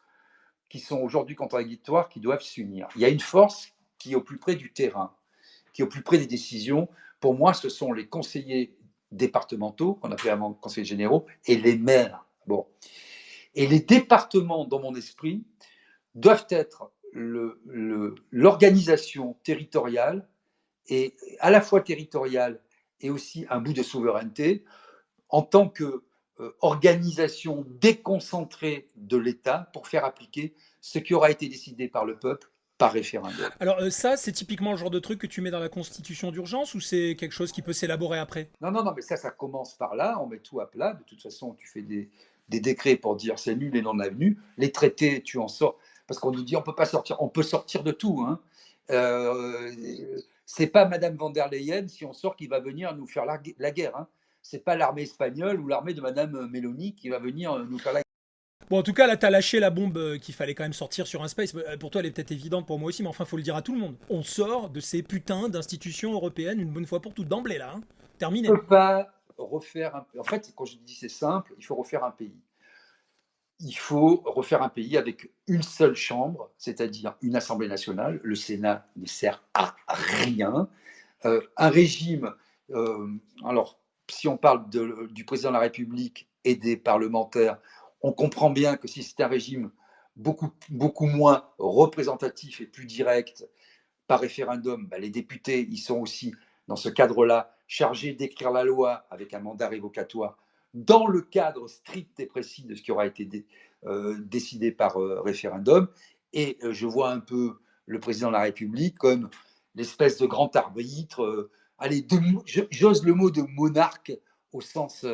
qui sont aujourd'hui contradictoires, qui doivent s'unir. Il y a une force qui est au plus près du terrain, qui est au plus près des décisions. Pour moi, ce sont les conseillers départementaux, qu'on appelait avant conseillers généraux, et les maires. Bon. Et les départements, dans mon esprit, doivent être l'organisation territoriale, et à la fois territoriale et aussi un bout de souveraineté, en tant que organisation déconcentrée de l'État pour faire appliquer ce qui aura été décidé par le peuple par référendum. Alors ça, c'est typiquement le genre de truc que tu mets dans la constitution d'urgence ou c'est quelque chose qui peut s'élaborer après? Non, non, non, mais ça commence par là, on met tout à plat. De toute façon, tu fais des décrets pour dire c'est nul et non avenu. Les traités, tu en sors, parce qu'on nous dit on peut pas sortir, on peut sortir de tout. Hein. C'est pas Madame van der Leyen, si on sort, qui va venir nous faire la guerre. Hein. C'est pas l'armée espagnole ou l'armée de Madame Meloni qui va venir nous faire la guerre. Bon, en tout cas, là, t'as lâché la bombe qu'il fallait quand même sortir sur un space. Pour toi, elle est peut-être évidente, pour moi aussi, mais enfin, faut le dire à tout le monde. On sort de ces putains d'institutions européennes une bonne fois pour toutes, d'emblée, là. Hein. Terminé. On ne peut pas refaire un... En fait, quand je dis c'est simple, il faut refaire un pays. Il faut refaire un pays avec une seule chambre, c'est-à-dire une Assemblée nationale. Le Sénat ne sert à rien. Un régime, alors si on parle du président de la République et des parlementaires, on comprend bien que si c'est un régime beaucoup moins représentatif et plus direct par référendum, les députés, ils sont aussi dans ce cadre-là chargés d'écrire la loi avec un mandat révocatoire dans le cadre strict et précis de ce qui aura été décidé par référendum. Et je vois un peu le président de la République comme l'espèce de grand arbitre, allez, j'ose le mot de monarque au sens,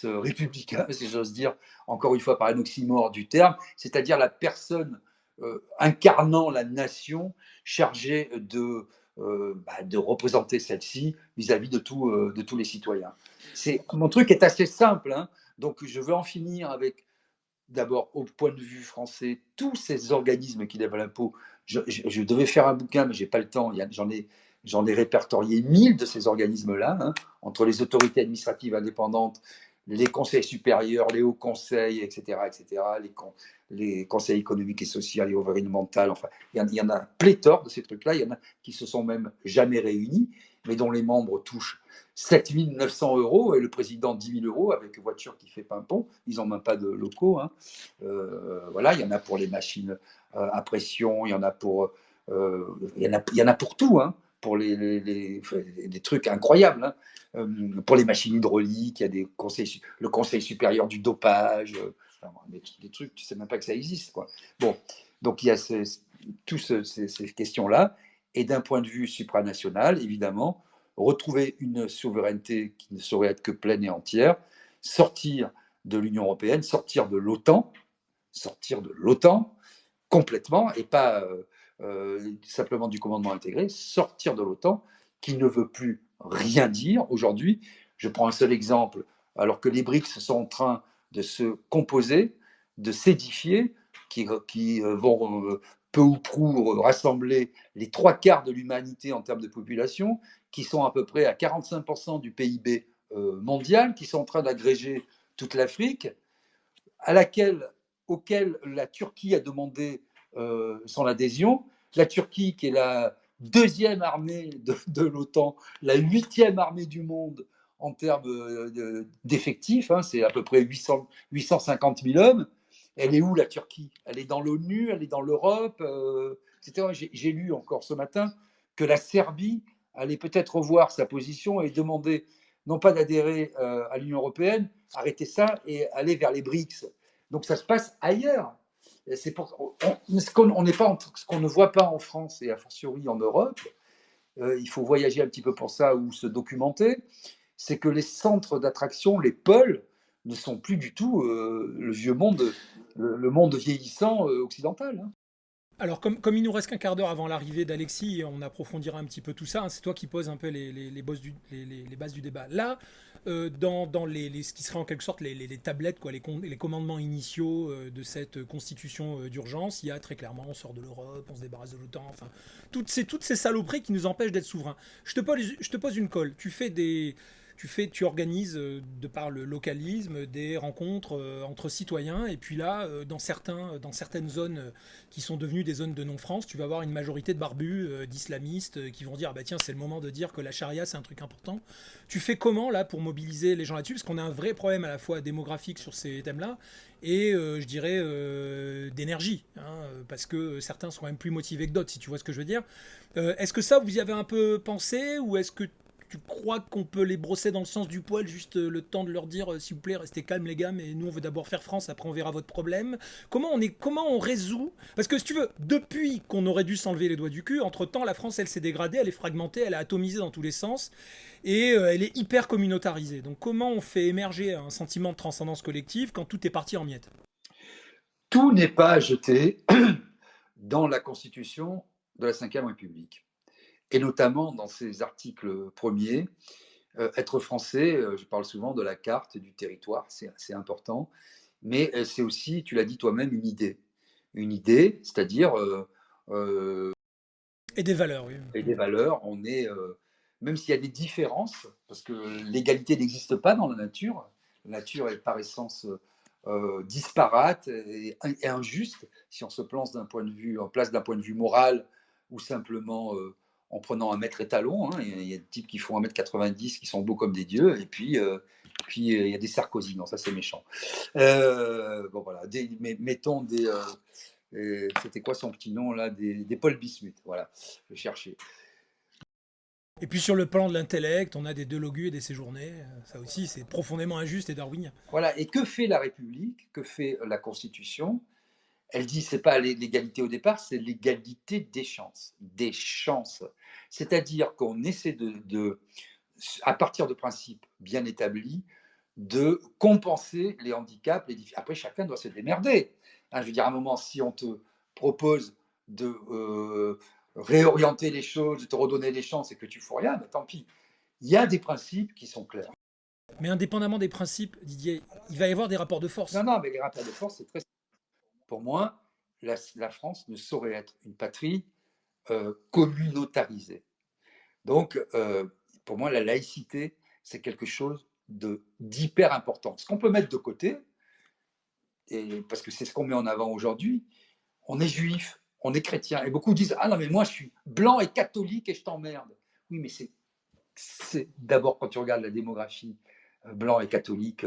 républicain, si j'ose dire, encore une fois par un oxymore du terme, c'est-à-dire la personne incarnant la nation chargée de représenter celle-ci vis-à-vis de tous les citoyens. Mon truc est assez simple, hein, donc je veux en finir avec, d'abord, au point de vue français, tous ces organismes qui lèvent l'impôt. Je devais faire un bouquin, mais je n'ai pas le temps. J'en ai répertorié 1000 de ces organismes-là, hein, entre les autorités administratives indépendantes, les conseils supérieurs, les hauts conseils, etc., etc., les conseils économiques et sociaux et environnementaux. Enfin, il y en a pléthore de ces trucs-là. Il y en a qui se sont même jamais réunis, mais dont les membres touchent 7 900 euros et le président 10 000 euros avec voiture qui fait pimpon. Ils n'ont même pas de locaux, hein. Voilà, il y en a pour les machines à pression, il y en a pour, il y en a pour tout, hein, pour des trucs incroyables, hein. Pour les machines hydrauliques, il y a le Conseil supérieur du dopage, des trucs, tu ne sais même pas que ça existe, quoi. Bon, donc il y a toutes ces questions-là. Et d'un point de vue supranational, évidemment, retrouver une souveraineté qui ne saurait être que pleine et entière, sortir de l'Union européenne, sortir de l'OTAN complètement, et pas simplement du commandement intégré, sortir de l'OTAN, qui ne veut plus rien dire aujourd'hui. Je prends un seul exemple, alors que les BRICS sont en train de se composer, de s'édifier, qui vont peu ou prou rassembler les 3/4 de l'humanité en termes de population, qui sont à peu près à 45% du PIB mondial, qui sont en train d'agréger toute l'Afrique, auquel la Turquie a demandé son adhésion. La Turquie, qui est la deuxième armée de l'OTAN, la 8e armée du monde en termes d'effectifs, hein, c'est à peu près 850 000 hommes. Elle est où, la Turquie? Elle est dans l'ONU, elle est dans l'Europe, etc. J'ai lu encore ce matin que la Serbie allait peut-être revoir sa position et demander non pas d'adhérer à l'Union européenne, arrêter ça et aller vers les BRICS. Donc ça se passe ailleurs. C'est pour, ce qu'on ne voit pas en France et a fortiori en Europe, il faut voyager un petit peu pour ça ou se documenter, c'est que les centres d'attraction, les pôles, ne sont plus du tout le vieux monde, le monde vieillissant occidental, hein. Alors, comme il nous reste qu'un quart d'heure avant l'arrivée d'Alexis, on approfondira un petit peu tout ça, hein. C'est toi qui poses un peu les bases du débat. Là, dans ce qui serait en quelque sorte les tablettes, quoi, les commandements initiaux de cette constitution d'urgence, il y a très clairement, on sort de l'Europe, on se débarrasse de l'OTAN, enfin, toutes ces saloperies qui nous empêchent d'être souverains. Je te pose une colle. Tu organises, de par le localisme, des rencontres entre citoyens. Et puis là, dans certaines zones qui sont devenues des zones de non-France, tu vas avoir une majorité de barbus, d'islamistes, qui vont dire ah bah tiens, c'est le moment de dire que la charia, c'est un truc important. Tu fais comment là pour mobiliser les gens là-dessus? Parce qu'on a un vrai problème à la fois démographique sur ces thèmes-là et je dirais d'énergie, hein, parce que certains sont quand même plus motivés que d'autres, si tu vois ce que je veux dire. Est-ce que ça, vous y avez un peu pensé, ou est-ce que tu crois qu'on peut les brosser dans le sens du poil, juste le temps de leur dire s'il vous plaît, restez calmes les gars, mais nous on veut d'abord faire France, après on verra votre problème. Comment on résout? Parce que si tu veux, depuis qu'on aurait dû s'enlever les doigts du cul, entre-temps la France elle s'est dégradée, elle est fragmentée, elle est atomisée dans tous les sens, et elle est hyper communautarisée. Donc comment on fait émerger un sentiment de transcendance collective quand tout est parti en miettes? Tout n'est pas jeté dans la Constitution de la Ve République, et notamment dans ses articles premiers. Être français, je parle souvent de la carte du territoire, c'est important, mais c'est aussi, tu l'as dit toi-même, une idée. Une idée, c'est-à-dire Et des valeurs, oui. et des valeurs. Même s'il y a des différences, parce que l'égalité n'existe pas dans la nature. La nature est par essence disparate et injuste si on se place d'un point de vue moral, ou simplement en prenant un maître étalon, hein. Il y a des types qui font 1,90 m qui sont beaux comme des dieux, et puis il y a des Sarkozy. Non, ça c'est méchant. Bon voilà, mettons c'était quoi son petit nom là, des Paul Bismuth, voilà, je cherchais. Et puis sur le plan de l'intellect, on a des Delogu et des Séjourné. Ça aussi, c'est profondément injuste et darwinien. Voilà, et que fait la République, que fait la Constitution? Elle dit c'est pas l'égalité au départ, c'est l'égalité des chances. Des chances. C'est-à-dire qu'on essaie à partir de principes bien établis, de compenser les handicaps. Après, chacun doit se démerder. Hein, je veux dire, à un moment, si on te propose de réorienter les choses, de te redonner les chances et que tu ne fais rien, ben, tant pis. Il y a des principes qui sont clairs. Mais indépendamment des principes, Didier, il va y avoir des rapports de Non, force. non, mais les rapports de force, c'est très simple. Pour moi, la France ne saurait être une patrie communautarisée. Donc, pour moi, la laïcité, c'est quelque chose d'hyper important. Ce qu'on peut mettre de côté, et parce que c'est ce qu'on met en avant aujourd'hui, on est juif, on est chrétien. Et beaucoup disent, ah non, mais moi, je suis blanc et catholique et je t'emmerde. Oui, mais c'est d'abord, quand tu regardes la démographie, blanc et catholique,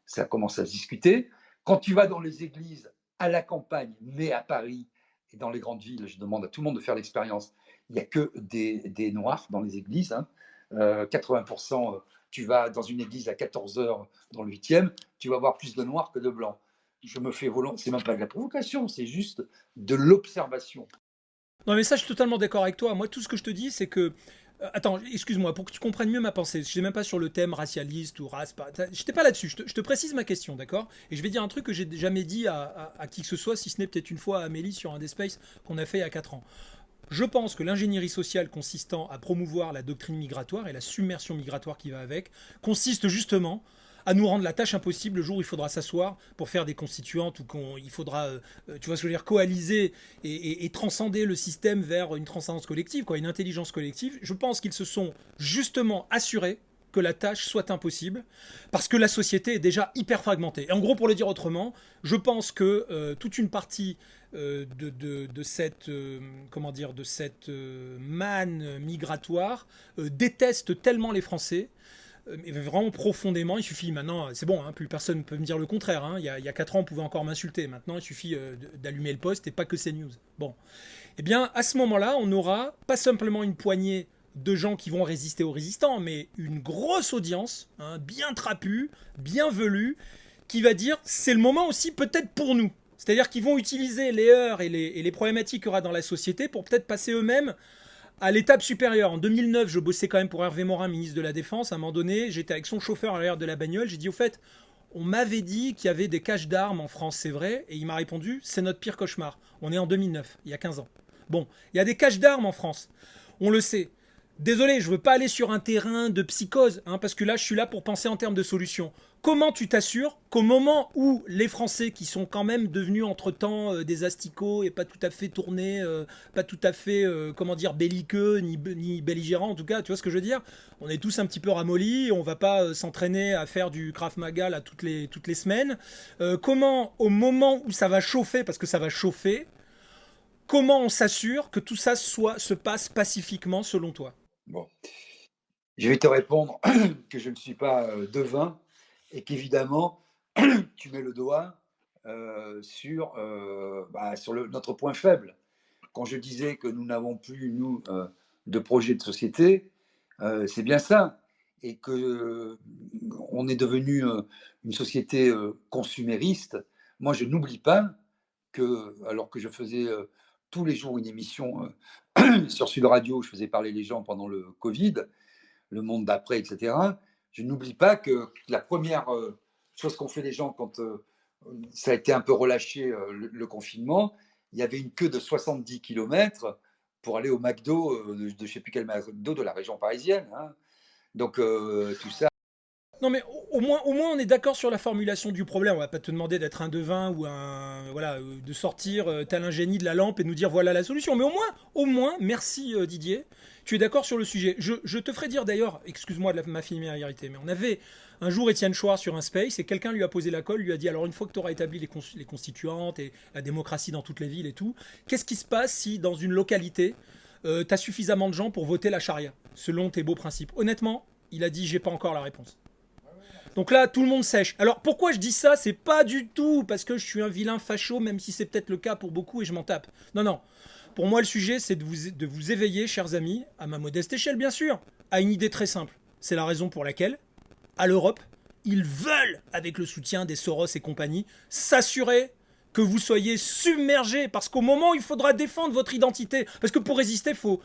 ça commence à se discuter. Quand tu vas dans les églises à la campagne, mais à Paris et dans les grandes villes, je demande à tout le monde de faire l'expérience, il n'y a que des noirs dans les églises. Hein. 80%, tu vas dans une église à 14 heures dans le 8e, tu vas voir plus de noirs que de blancs. Je me fais volant, c'est même pas de la provocation, c'est juste de l'observation. Non, mais ça, je suis totalement d'accord avec toi. Moi, tout ce que je te dis, c'est que. Attends, excuse-moi, pour que tu comprennes mieux ma pensée, je n'étais même pas sur le thème racialiste ou race. J'étais pas là-dessus. Je te précise ma question, d'accord? Et je vais dire un truc que j'ai jamais dit à qui que ce soit, si ce n'est peut-être une fois à Amélie sur un des spaces qu'on a fait il y a 4 ans. Je pense que l'ingénierie sociale consistant à promouvoir la doctrine migratoire et la submersion migratoire qui va avec consiste justement à nous rendre la tâche impossible le jour où il faudra s'asseoir pour faire des constituantes ou qu'il faudra, tu vois ce que je veux dire, coaliser et transcender le système vers une transcendance collective, quoi, une intelligence collective. Je pense qu'ils se sont justement assurés que la tâche soit impossible parce que la société est déjà hyper fragmentée. Et en gros, pour le dire autrement, je pense que toute une partie de cette comment dire de cette manne migratoire déteste tellement les Français vraiment profondément. Il suffit maintenant, c'est bon, hein, plus personne ne peut me dire le contraire. Hein. Il y a 4 ans, on pouvait encore m'insulter. Maintenant, il suffit d'allumer le poste et pas que CNews. Bon. Eh bien, à ce moment-là, on aura pas simplement une poignée de gens qui vont résister aux résistants, mais une grosse audience, hein, bien trapue, bien velue, qui va dire c'est le moment aussi peut-être pour nous. C'est-à-dire qu'ils vont utiliser les heurts et les problématiques qu'il y aura dans la société pour peut-être passer eux-mêmes à l'étape supérieure. En 2009, je bossais quand même pour Hervé Morin, ministre de la Défense. À un moment donné, j'étais avec son chauffeur à l'arrière de la bagnole. J'ai dit, au fait, on m'avait dit qu'il y avait des caches d'armes en France, c'est vrai. Et il m'a répondu, c'est notre pire cauchemar. On est en 2009, il y a 15 ans. Bon, il y a des caches d'armes en France. On le sait. Désolé, je veux pas aller sur un terrain de psychose, hein, parce que là, je suis là pour penser en termes de solutions. Comment tu t'assures qu'au moment où les Français, qui sont quand même devenus entre-temps des asticots et pas tout à fait tournés, pas tout à fait, comment dire, belliqueux, ni belligérants en tout cas, tu vois ce que je veux dire? On est tous un petit peu ramollis, on va pas s'entraîner à faire du Krav Maga là, toutes les semaines. Comment, au moment où ça va chauffer, parce que ça va chauffer, comment on s'assure que tout ça se passe pacifiquement selon toi? Bon, je vais te répondre que je ne suis pas devin et qu'évidemment, tu mets le doigt sur notre point faible. Quand je disais que nous n'avons plus, nous, de projet de société, c'est bien ça. Et que on est devenu une société consumériste. Moi, je n'oublie pas que, alors que je faisais tous les jours une émission sur Sud Radio, je faisais parler les gens pendant le Covid, le monde d'après, etc. Je n'oublie pas que la première chose qu'ont fait les gens quand ça a été un peu relâché, le confinement, il y avait une queue de 70 kilomètres pour aller au McDo de je ne sais plus quel McDo de la région parisienne. Hein. Donc tout ça. Non mais au moins on est d'accord sur la formulation du problème. On va pas te demander d'être un devin ou voilà, de sortir tel un génie de la lampe et nous dire voilà la solution. Mais au moins, merci Didier, tu es d'accord sur le sujet. Je te ferai dire d'ailleurs, excuse-moi de ma familiarité, mais on avait un jour Étienne Chouard sur un space et quelqu'un lui a posé la colle, lui a dit alors une fois que tu auras établi les constituantes et la démocratie dans toutes les villes et tout, qu'est-ce qui se passe si dans une localité tu as suffisamment de gens pour voter la charia selon tes beaux principes? Honnêtement, il a dit j'ai pas encore la réponse. Donc là, tout le monde sèche. Alors pourquoi je dis ça? C'est pas du tout parce que je suis un vilain facho, même si c'est peut-être le cas pour beaucoup et je m'en tape. Non, non. Pour moi, le sujet, c'est de vous éveiller, chers amis, à ma modeste échelle, bien sûr, à une idée très simple. C'est la raison pour laquelle, à l'Europe, ils veulent, avec le soutien des Soros et compagnie, s'assurer que vous soyez submergé, parce qu'au moment où il faudra défendre votre identité, parce que pour résister, il faut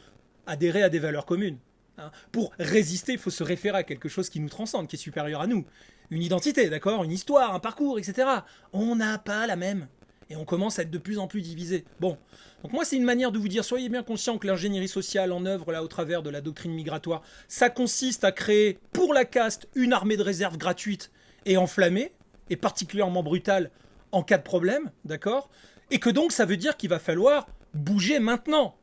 adhérer à des valeurs communes. Hein. Pour résister, il faut se référer à quelque chose qui nous transcende, qui est supérieur à nous. Une identité, d'accord, une histoire, un parcours, etc. On n'a pas la même. Et on commence à être de plus en plus divisé. Bon, donc moi c'est une manière de vous dire, soyez bien conscients que l'ingénierie sociale en œuvre là au travers de la doctrine migratoire, ça consiste à créer pour la caste une armée de réserve gratuite et enflammée, et particulièrement brutale en cas de problème, d'accord. Et que donc ça veut dire qu'il va falloir bouger maintenant.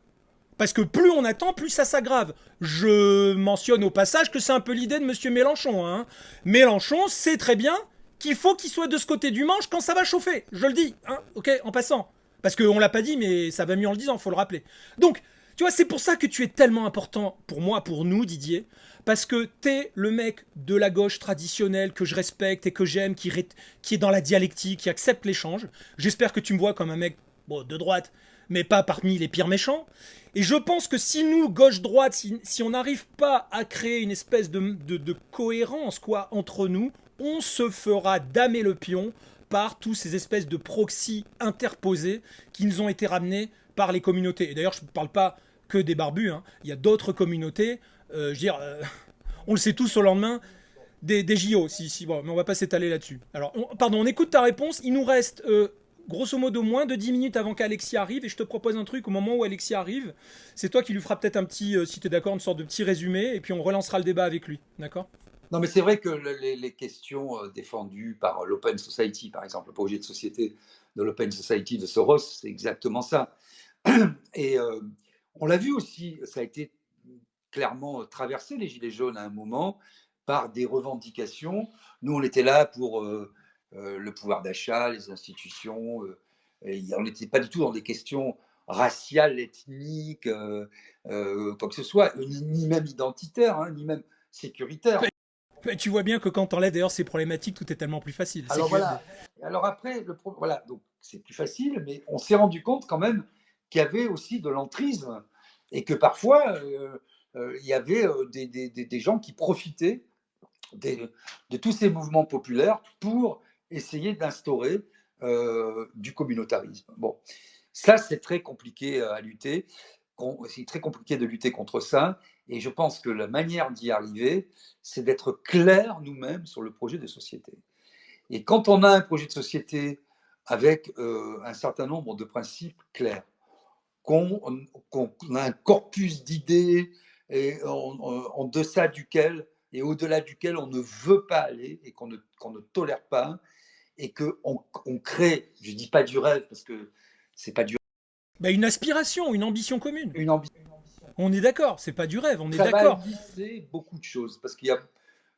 Parce que plus on attend, plus ça s'aggrave. Je mentionne au passage que c'est un peu l'idée de M. Mélenchon. Hein. Mélenchon sait très bien qu'il faut qu'il soit de ce côté du manche quand ça va chauffer. Je le dis, hein, ok, en passant. Parce qu'on l'a pas dit, mais ça va mieux en le disant, faut le rappeler. Donc, tu vois, c'est pour ça que tu es tellement important pour moi, pour nous, Didier. Parce que t'es le mec de la gauche traditionnelle que je respecte et que j'aime, qui est dans la dialectique, qui accepte l'échange. J'espère que tu me vois comme un mec bon, de droite, mais pas parmi les pires méchants. Et je pense que si nous, gauche-droite, si on n'arrive pas à créer une espèce de cohérence quoi, entre nous, on se fera damer le pion par tous ces espèces de proxys interposés qui nous ont été ramenés par les communautés. Et d'ailleurs, je ne parle pas que des barbus, hein. Il y a d'autres communautés, je veux dire, on le sait tous au lendemain, des JO, bon, mais on va pas s'étaler là-dessus. Alors, pardon, on écoute ta réponse, il nous reste grosso modo moins de 10 minutes avant qu'Alexis arrive, et je te propose un truc au moment où Alexis arrive, c'est toi qui lui feras peut-être un petit, si tu es d'accord, une sorte de petit résumé, et puis on relancera le débat avec lui, d'accord? Non, mais c'est vrai que les questions défendues par l'Open Society, par exemple, le projet de société de l'Open Society de Soros, c'est exactement ça. Et on l'a vu aussi, ça a été clairement traversé, les Gilets jaunes, à un moment, par des revendications. Nous, on était là pour le pouvoir d'achat, les institutions. Et on n'était pas du tout dans des questions raciales, ethniques, quoi que ce soit, ni même identitaires, hein, ni même sécuritaires. Mais tu vois bien que quand t'enlèves d'ailleurs ces problématiques, tout est tellement plus facile. Alors voilà. Alors après, voilà, donc c'est plus facile, mais on s'est rendu compte quand même qu'il y avait aussi de l'entrisme et que parfois il y avait des gens qui profitaient de tous ces mouvements populaires pour essayer d'instaurer du communautarisme. Bon, ça c'est très compliqué à lutter. C'est très compliqué de lutter contre ça. Et je pense que la manière d'y arriver, c'est d'être clair nous-mêmes sur le projet de société. Et quand on a un projet de société avec un certain nombre de principes clairs, qu'on a un corpus d'idées et en deçà duquel et au-delà duquel on ne veut pas aller et qu'on ne tolère pas, et qu'on crée, je ne dis pas du rêve, parce que c'est pas du Bah, une aspiration, une ambition commune. une ambition. On est d'accord, c'est pas du rêve, on est Ça va d'accord. lisser beaucoup de choses, parce qu'il y a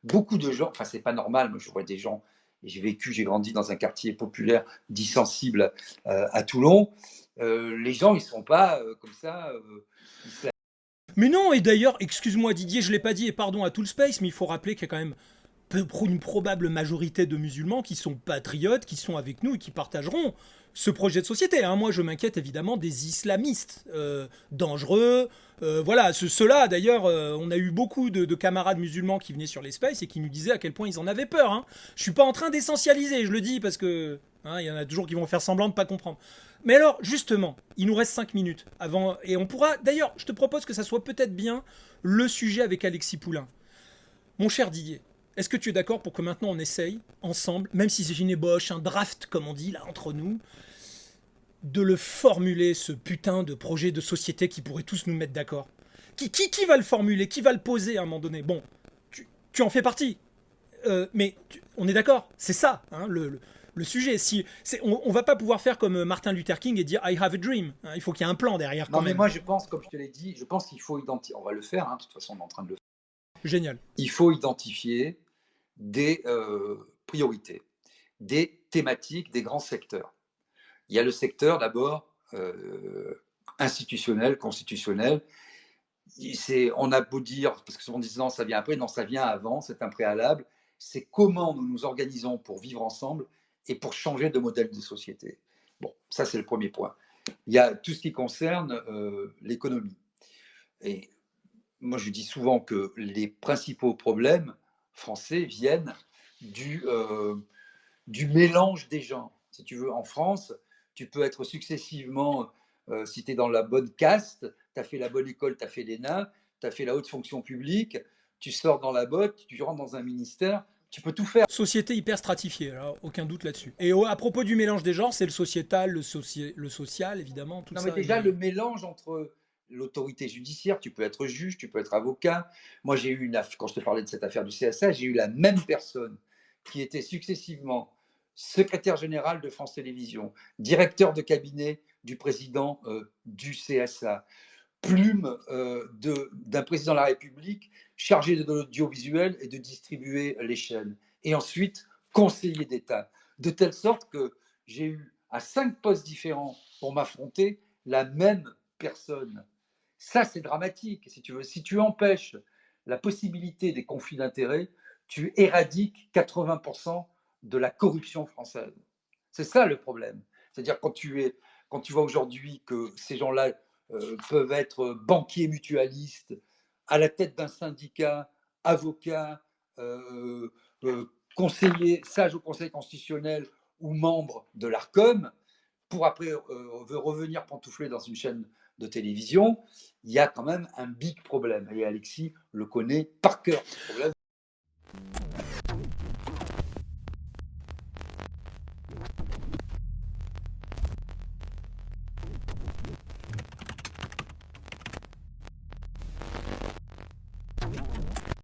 beaucoup de gens, enfin c'est pas normal, moi je vois des gens, et j'ai grandi dans un quartier populaire dit sensible à Toulon, les gens ils sont pas comme ça, Mais non, et d'ailleurs, excuse-moi Didier, je l'ai pas dit, et pardon à tout le space, mais il faut rappeler qu'il y a quand même une probable majorité de musulmans qui sont patriotes, qui sont avec nous et qui partageront ce projet de société. Hein. Moi, je m'inquiète évidemment des islamistes dangereux. Voilà, ceux-là, d'ailleurs, on a eu beaucoup de camarades musulmans qui venaient sur l'espace et qui nous disaient à quel point ils en avaient peur. Hein. Je suis pas en train d'essentialiser, je le dis parce que il y en a toujours qui vont faire semblant de pas comprendre. Mais alors, justement, il nous reste 5 minutes avant, et on pourra. D'ailleurs, je te propose que ça soit peut-être bien le sujet avec Alexis Poulain. Mon cher Didier, est-ce que tu es d'accord pour que maintenant on essaye, ensemble, même si c'est une ébauche, un draft, comme on dit là entre nous, de le formuler, ce putain de projet de société qui pourrait tous nous mettre d'accord? Qui va le formuler? Qui va le poser à un moment donné? Bon, tu en fais partie. Mais on est d'accord, c'est ça, hein, le sujet. On va pas pouvoir faire comme Martin Luther King et dire I have a dream. Hein, il faut qu'il y ait un plan derrière quand non mais même. moi je pense, comme je te l'ai dit, je pense qu'il faut identifier, on va le faire, hein, de toute façon on est en train de le faire, Génial. il faut identifier des priorités, des thématiques, des grands secteurs. Il y a le secteur d'abord institutionnel, constitutionnel. On a beau dire, parce que souvent on dit non, ça vient après, non, ça vient avant, c'est un préalable. C'est comment nous nous organisons pour vivre ensemble et pour changer de modèle de société. Bon, ça c'est le premier point. Il y a tout ce qui concerne l'économie. Et moi je dis souvent que les principaux problèmes français viennent du mélange des gens. Si tu veux, en France, tu peux être successivement, si tu es dans la bonne caste, tu as fait la bonne école, tu as fait l'ENA, tu as fait la haute fonction publique, tu sors dans la botte, tu rentres dans un ministère, tu peux tout faire. Société hyper stratifiée, alors, aucun doute là-dessus. Et à propos du mélange des genres, c'est le sociétal, le social, évidemment, tout Non, mais ça. déjà, le mélange entre l'autorité judiciaire, tu peux être juge, tu peux être avocat. Moi, j'ai eu quand je te parlais de cette affaire du CSA, j'ai eu la même personne qui était successivement secrétaire général de France Télévisions, directeur de cabinet du président du CSA, plume d'un président de la République chargé de l'audiovisuel et de distribuer les chaînes. Et ensuite, conseiller d'État. De telle sorte que j'ai eu à 5 postes différents pour m'affronter la même personne. Ça, c'est dramatique, si tu veux. Si tu empêches la possibilité des conflits d'intérêts, tu éradiques 80% de la corruption française. C'est ça le problème. C'est-à-dire quand tu vois aujourd'hui que ces gens-là peuvent être banquiers mutualistes, à la tête d'un syndicat, avocats, conseillers, sages au Conseil constitutionnel ou membres de l'ARCOM, pour après revenir pantoufler dans une chaîne de télévision, il y a quand même un big problème. Et Alexis le connaît par cœur, ce problème.